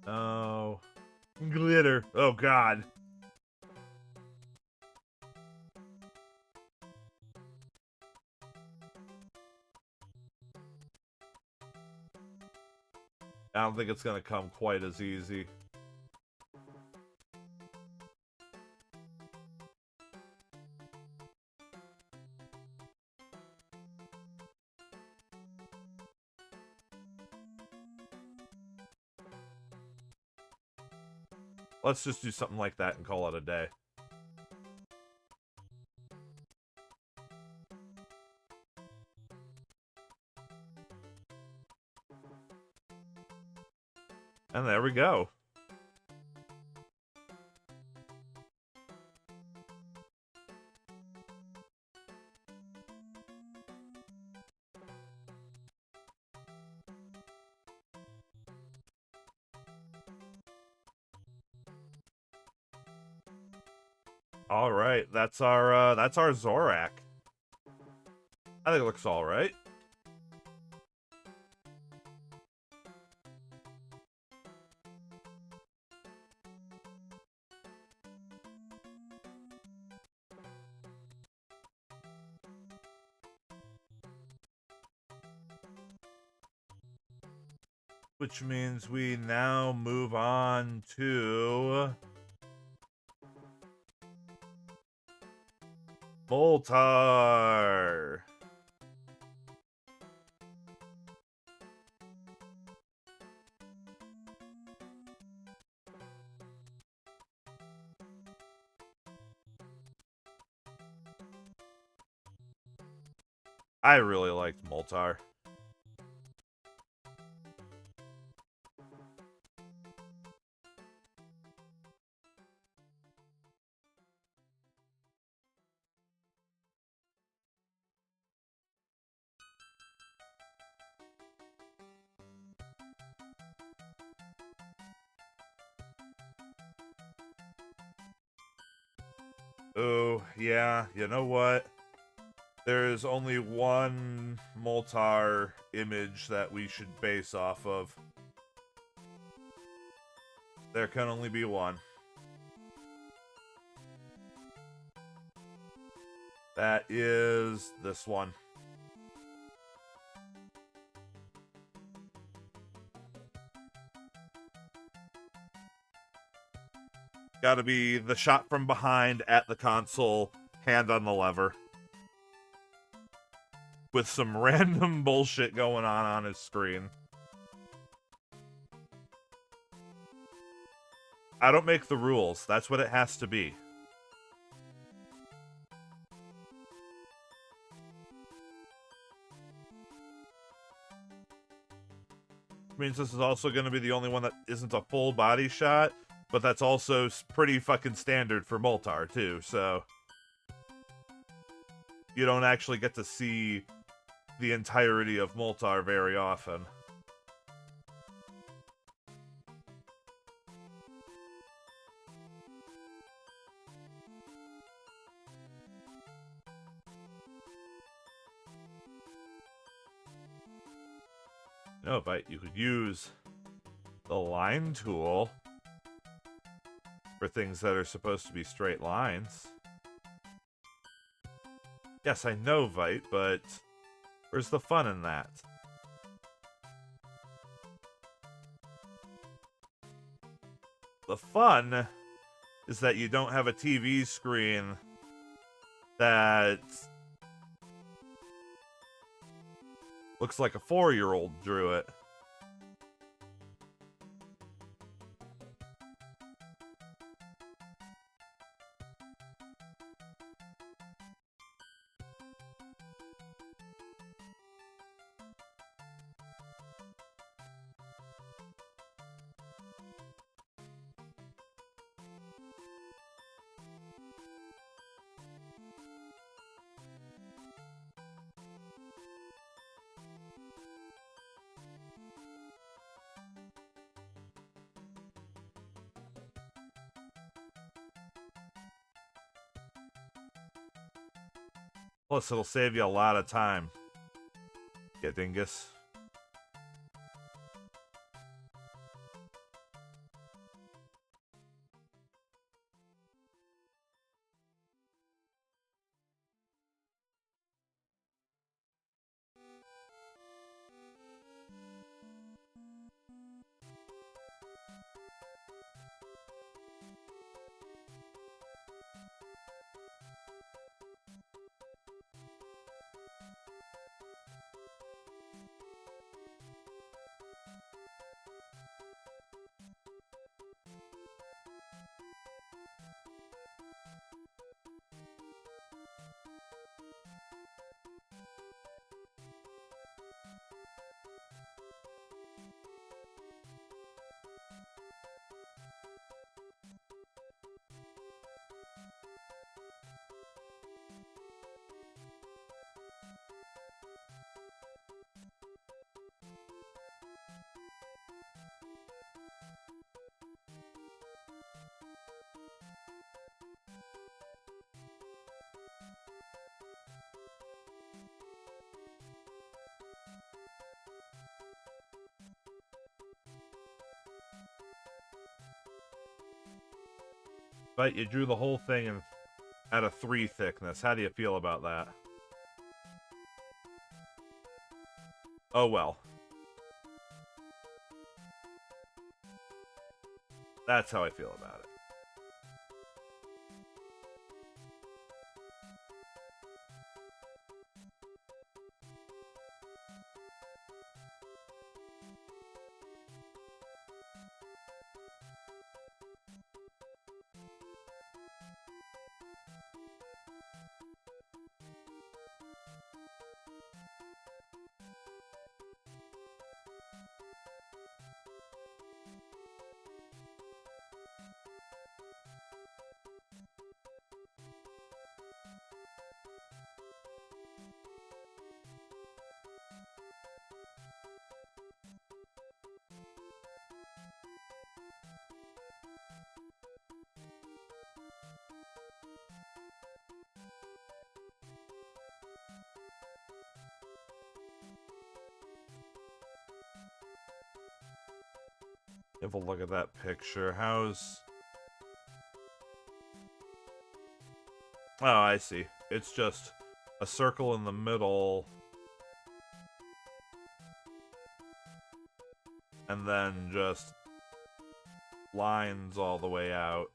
Oh. Glitter. Oh, God. I don't think it's gonna come quite as easy. Let's just do something like that and call it a day. And there we go. All right, that's our Zorak. I think it looks all right. Which means we now move on to Moltar. I really liked Moltar. Oh, yeah, you know what? There's only one Moltar image that we should base off of. There can only be one. That is this one. Gotta be the shot from behind at the console, hand on the lever. With some random bullshit going on his screen. I don't make the rules. That's what it has to be. Means this is also going to be the only one that isn't a full body shot, but that's also pretty fucking standard for Moltar, too, so... You don't actually get to see the entirety of Moltar very often. No, but you could use the line tool for things that are supposed to be straight lines. Yes, I know, Vite, but where's the fun in that? The fun is that you don't have a TV screen that looks like a 4-year-old drew it. Plus, it'll save you a lot of time. Yeah, dingus. But you drew the whole thing at a 3 thickness. How do you feel about that? Oh well. That's how I feel about it. Have a look at that picture. How's... Oh, I see. It's just a circle in the middle. And then just lines all the way out.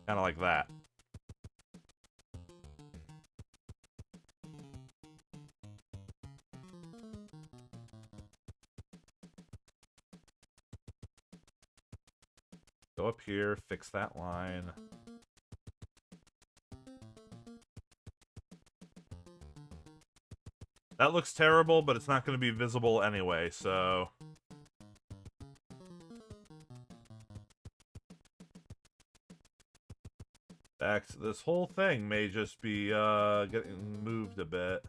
Kind of like that. Go up here, fix that line. That looks terrible, but it's not going to be visible anyway, so... This whole thing may just be, getting moved a bit.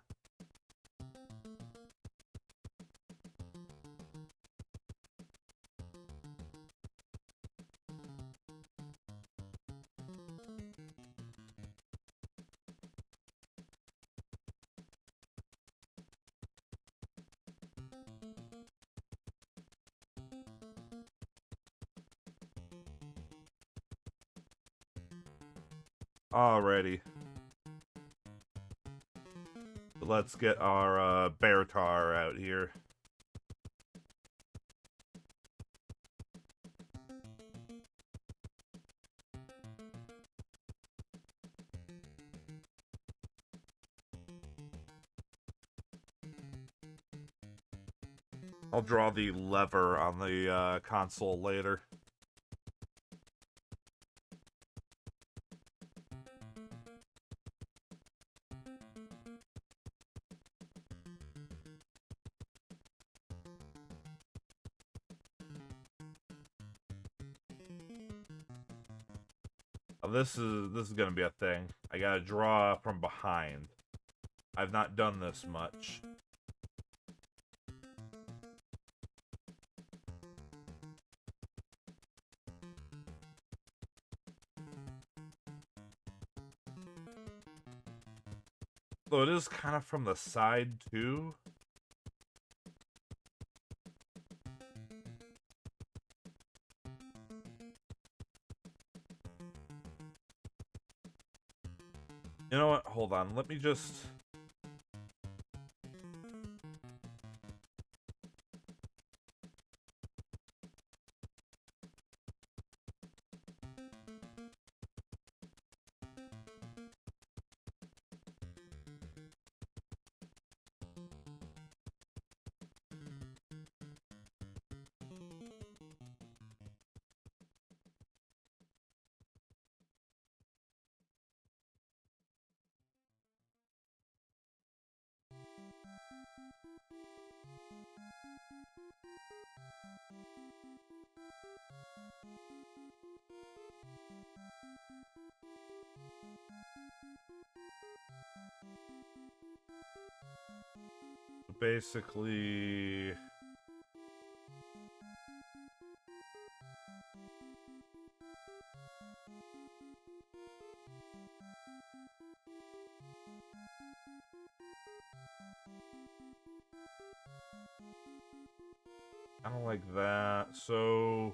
Alrighty. Let's get our bear tar out here. I'll draw the lever on the console later. This is gonna be a thing. I gotta draw from behind. I've not done this much. Though it is kind of from the side too. You know what? Hold on. Let me just... Basically... I don't like that, so...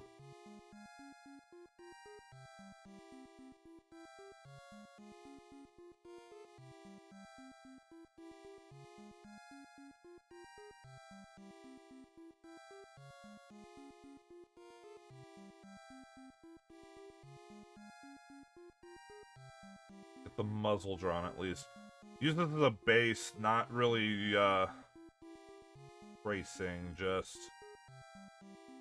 Get the muzzle drawn at least. Use this as a base, not really, tracing, just...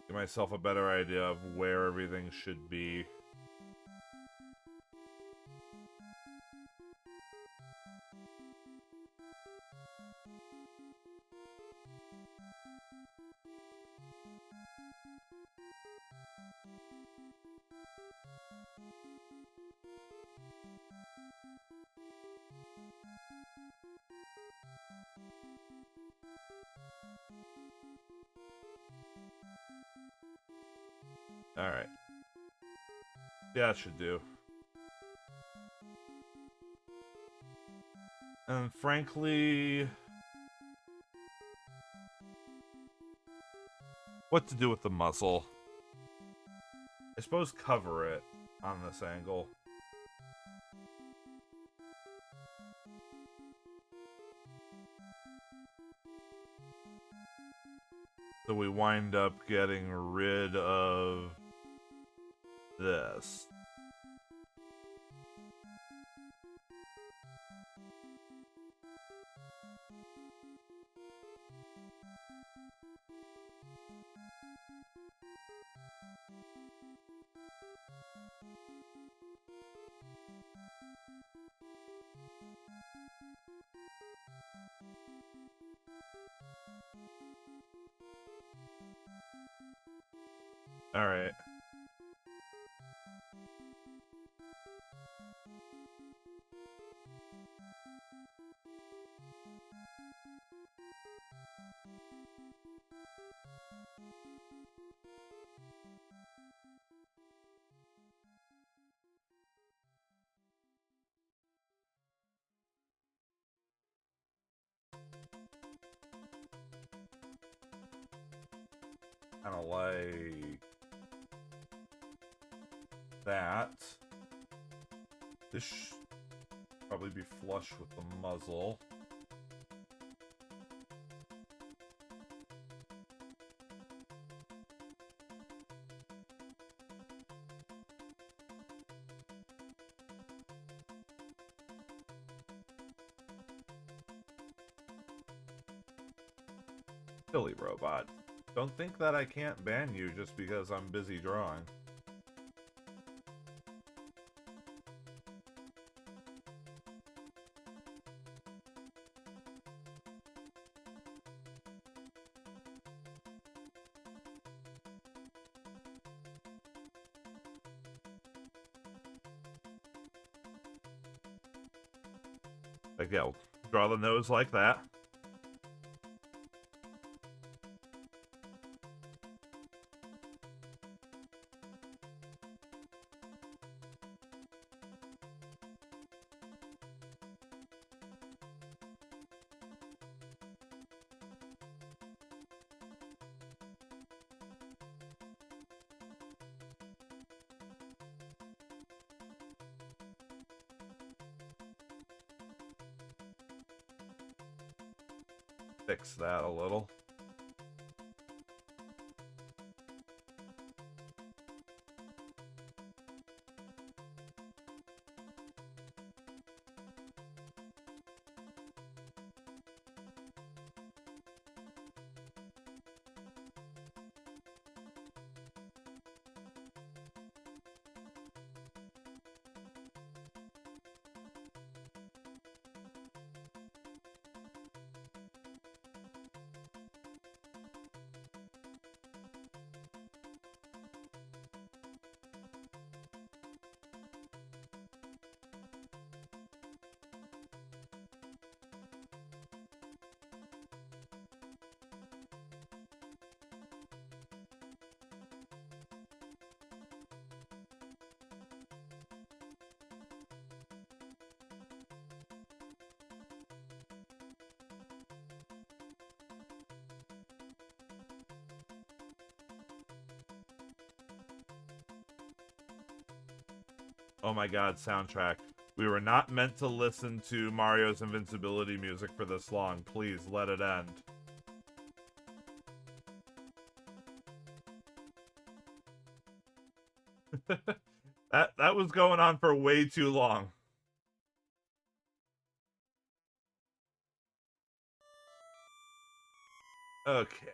Give myself a better idea of where everything should be. Alright. Yeah, that should do. And frankly... What to do with the muzzle? I suppose cover it on this angle. So we wind up getting rid of this. Alright. Kind of like that. This should probably be flush with the muzzle. Silly robot. Don't think that I can't ban you just because I'm busy drawing. Like, yeah, draw the nose like that. Fix that a little. Oh my god, soundtrack. We were not meant to listen to Mario's invincibility music for this long. Please, let it end. That was going on for way too long. Okay.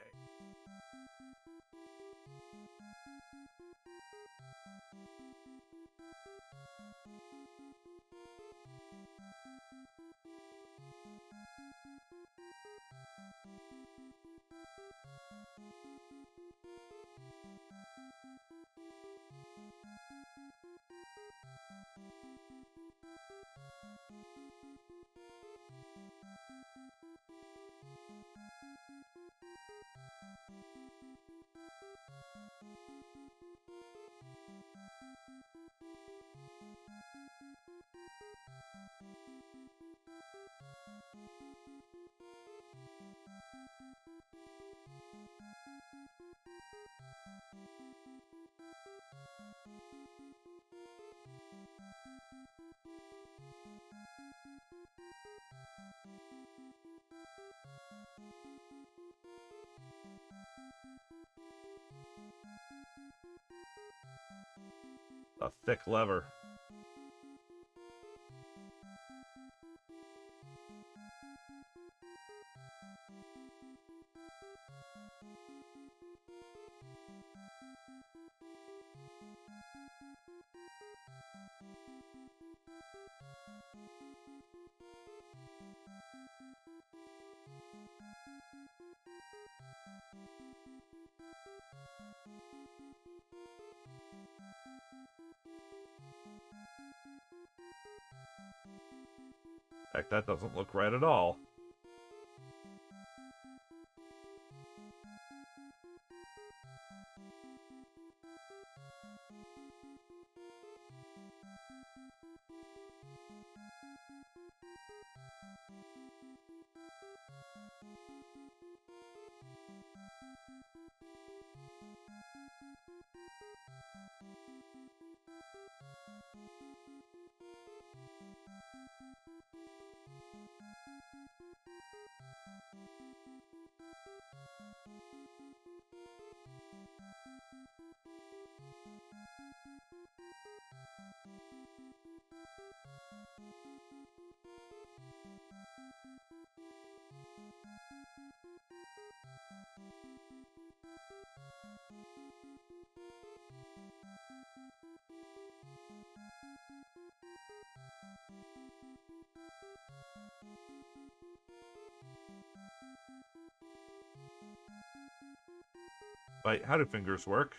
A thick lever. Heck, that doesn't look right at all. Wait, how do fingers work?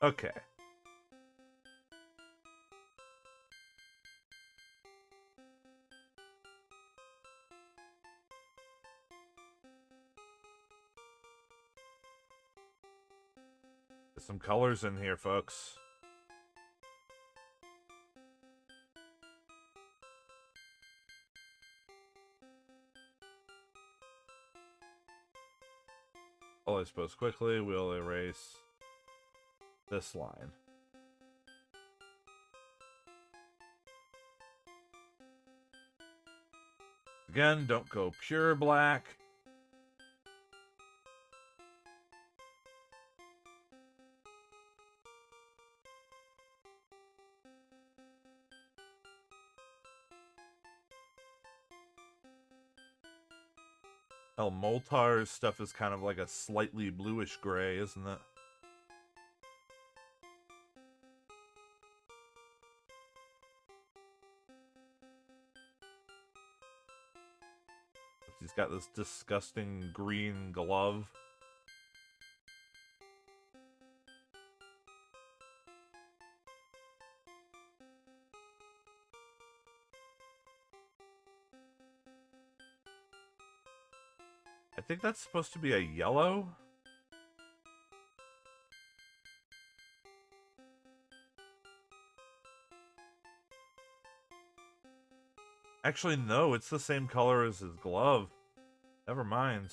Okay. There's some colors in here, folks. All I suppose quickly, we'll erase this line. Again, don't go pure black. El Moltar's stuff is kind of like a slightly bluish gray, isn't it? He's got this disgusting green glove. I think that's supposed to be a yellow. Actually, no, it's the same color as his glove. Never mind.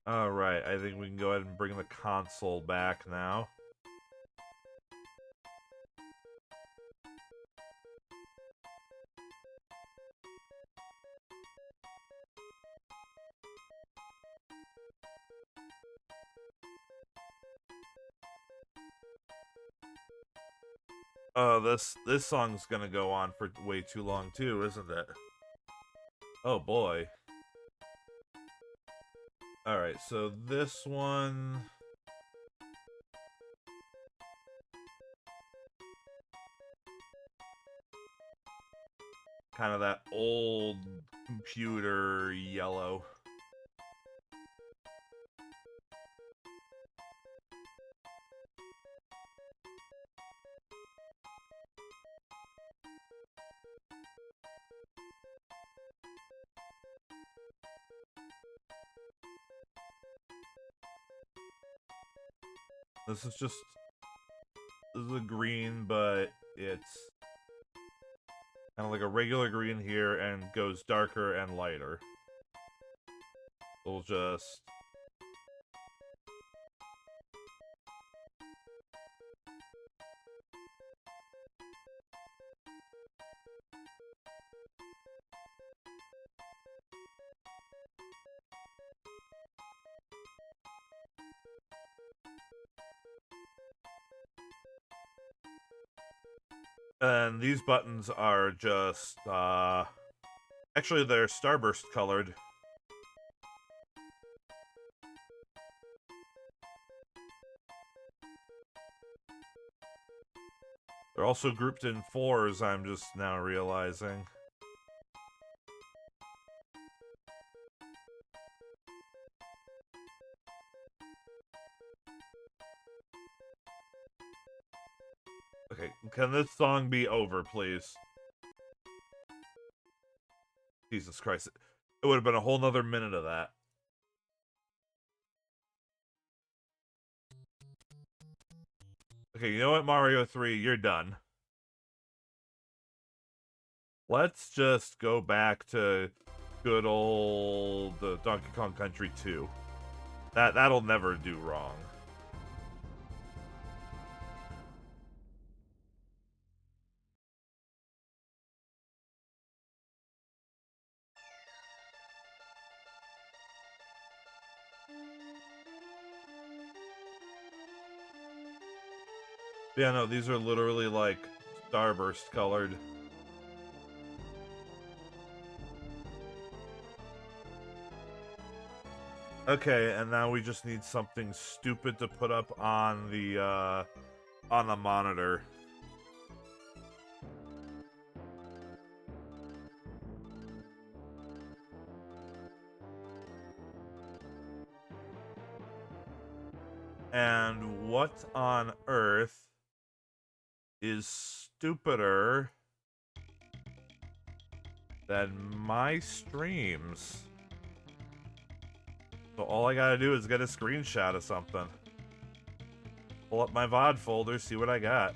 Alright, I think we can go ahead and bring the console back now. Oh, this song's gonna go on for way too long too, isn't it? Oh boy. Alright, so this one... kind of that old computer yellow. This is a green, but it's kind of like a regular green here and goes darker and lighter. We'll just... And these buttons are just, actually they're starburst colored. They're also grouped in 4s, I'm just now realizing. Okay, can this song be over, please? Jesus Christ. It would have been a whole nother minute of that. Okay, you know what, Mario 3, you're done. Let's just go back to good old Donkey Kong Country 2. That'll never do wrong. Yeah, no, these are literally like starburst colored. Okay, and now we just need something stupid to put up on the monitor. And what on earth is stupider than my streams? So all I gotta do is get a screenshot of something. Pull up my VOD folder, see what I got.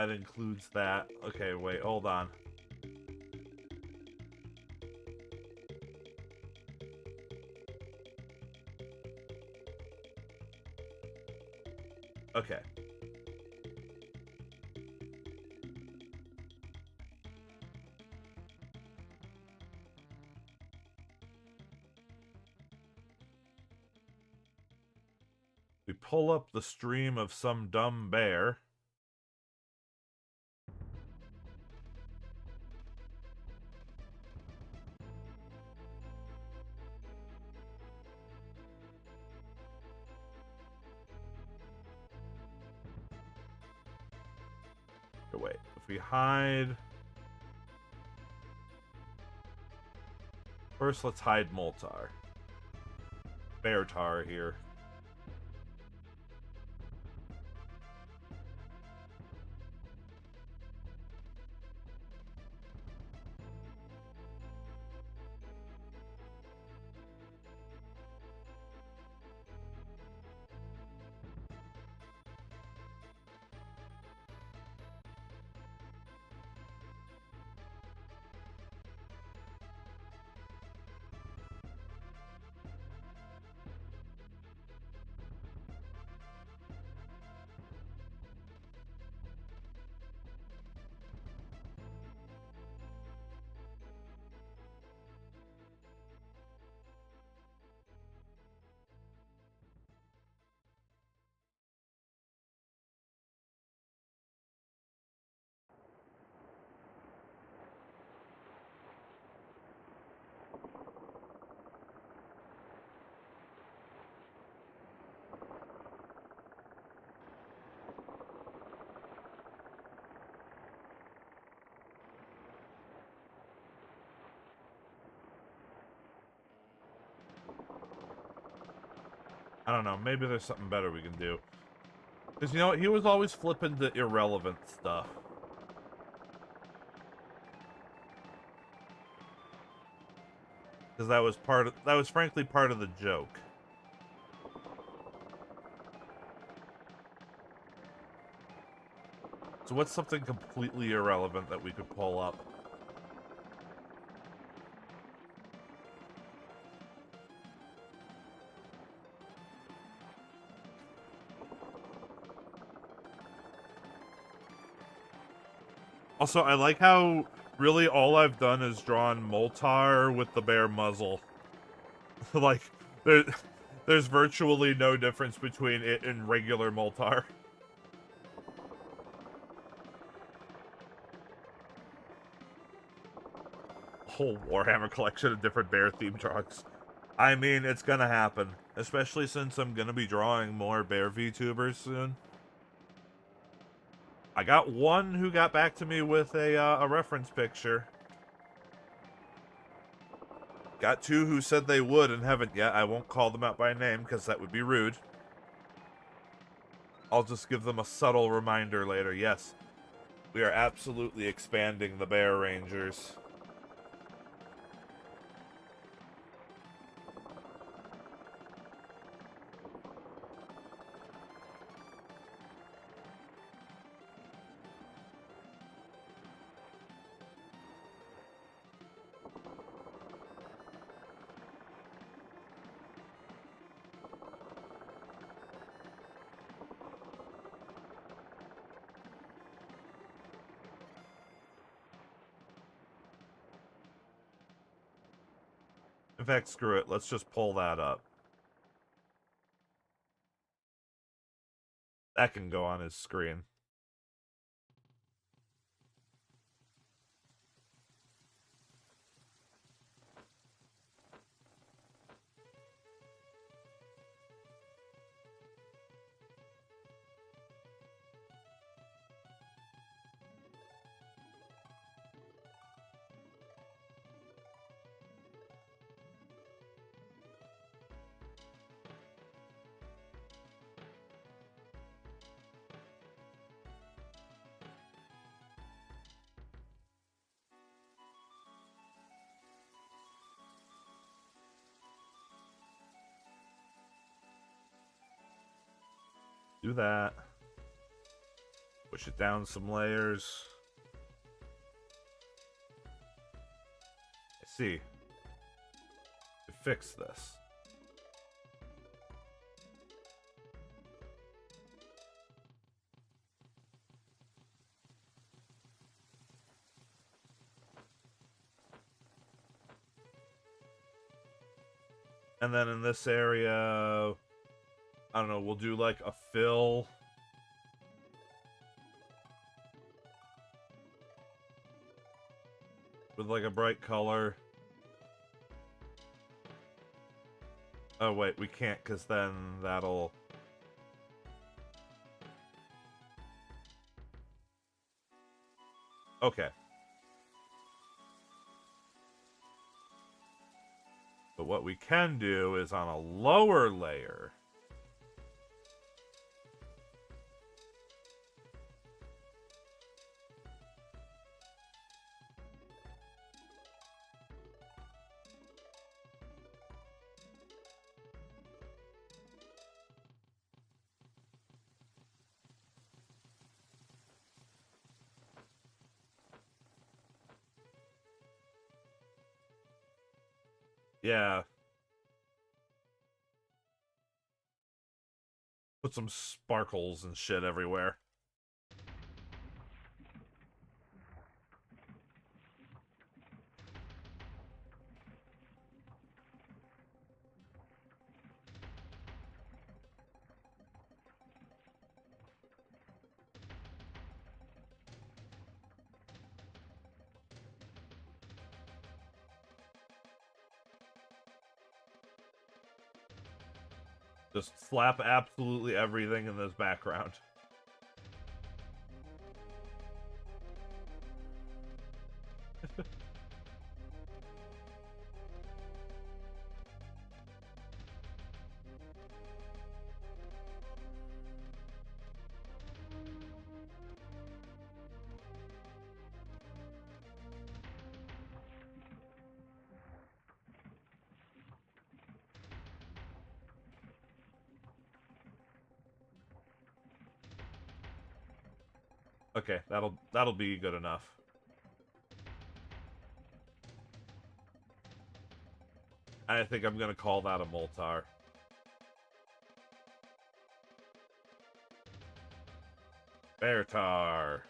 It includes that. Okay, wait, hold on. Okay. We pull up the stream of some dumb bear. Wait, if we hide... First, let's hide Moltar. Bear tar here. I don't know. Maybe there's something better we can do. Because, you know, he was always flipping to irrelevant stuff. Because that was frankly part of the joke. So what's something completely irrelevant that we could pull up? Also, I like how really all I've done is drawn Moltar with the bare muzzle. Like, there's virtually no difference between it and regular Moltar. Whole Warhammer collection of different bear-themed drugs. I mean, it's gonna happen. Especially since I'm gonna be drawing more bear VTubers soon. I got one who got back to me with a reference picture. Got two who said they would and haven't yet. I won't call them out by name because that would be rude. I'll just give them a subtle reminder later. Yes, we are absolutely expanding the Bear Rangers. In fact, screw it. Let's just pull that up. That can go on his screen. Do that. Push it down some layers. I see. Fix this. And then in this area, I don't know, we'll do like a fill. With like a bright color. Oh wait, we can't because then that'll... Okay. But what we can do is on a lower layer... Yeah. Put some sparkles and shit everywhere. Just slap absolutely everything in this background. Okay, that'll be good enough. I think I'm gonna call that a Moltar. Beartar.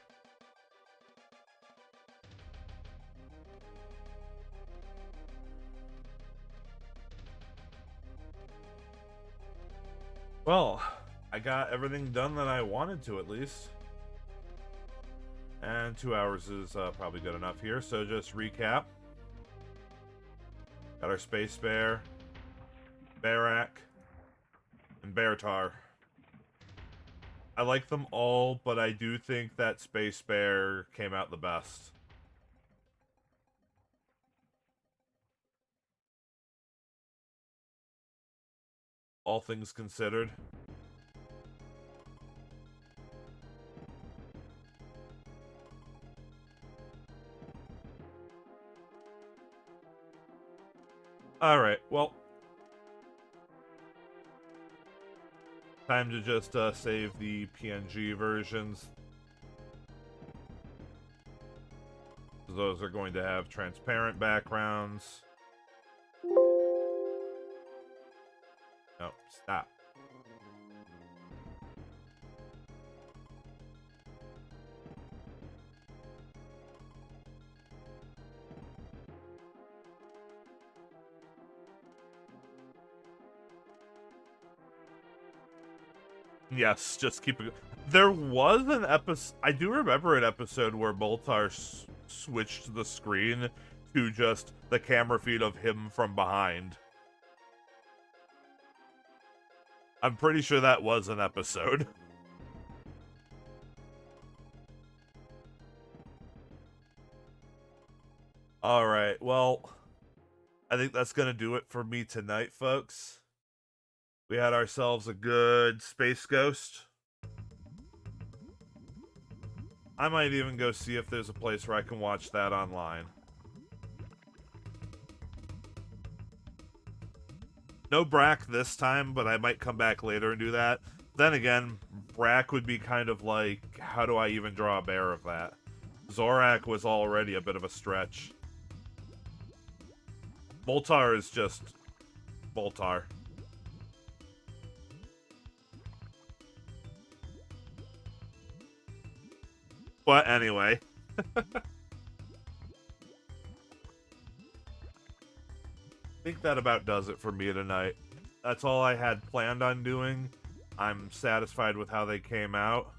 Well, I got everything done that I wanted to, at least. And 2 hours is probably good enough here, so just recap. Got our Space Bear, Barak, and Beartar. I like them all, but I do think that Space Bear came out the best. All things considered. Alright, well. Time to just save the PNG versions. Those are going to have transparent backgrounds. No, stop. Yes, just keep it. There was an episode. I do remember an episode where Moltar switched the screen to just the camera feed of him from behind. I'm pretty sure that was an episode. Alright, well, I think that's gonna do it for me tonight, folks. We had ourselves a good Space Ghost. I might even go see if there's a place where I can watch that online. No Brack this time, but I might come back later and do that. Then again, Brack would be kind of like, how do I even draw a bear of that? Zorak was already a bit of a stretch. Moltar is just Moltar. But anyway. I think that about does it for me tonight. That's all I had planned on doing. I'm satisfied with how they came out.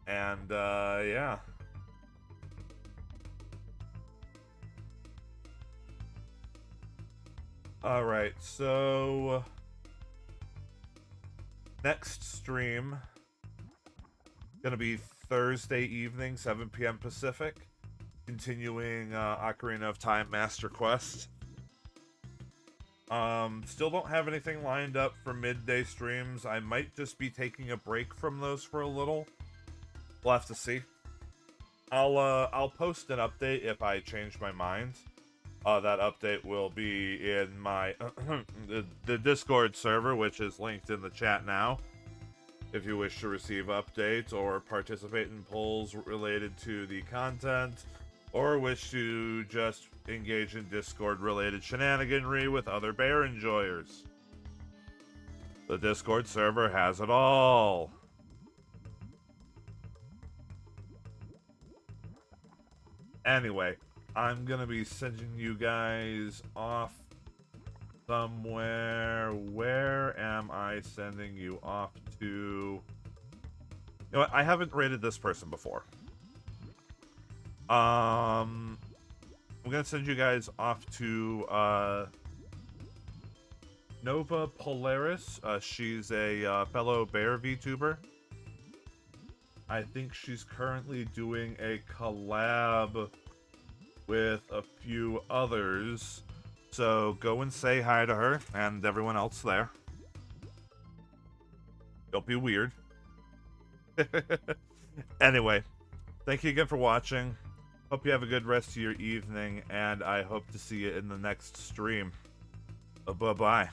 And, yeah. Alright, so... next stream... gonna be Thursday evening, 7 p.m. Pacific. Continuing Ocarina of Time Master Quest. Still don't have anything lined up for midday streams. I might just be taking a break from those for a little. We'll have to see. I'll post an update if I change my mind. That update will be in my the Discord server, which is linked in the chat now. If you wish to receive updates or participate in polls related to the content, or wish to just engage in Discord-related shenaniganry with other bear enjoyers. The Discord server has it all. Anyway, I'm gonna be sending you guys off somewhere. Where am I sending you off to? You know what? I haven't rated this person before. I'm gonna send you guys off to Nova Polaris. She's a fellow bear VTuber. I think she's currently doing a collab with a few others. So go and say hi to her and everyone else there. Don't be weird. Anyway, thank you again for watching. Hope you have a good rest of your evening, and I hope to see you in the next stream. Bye-bye.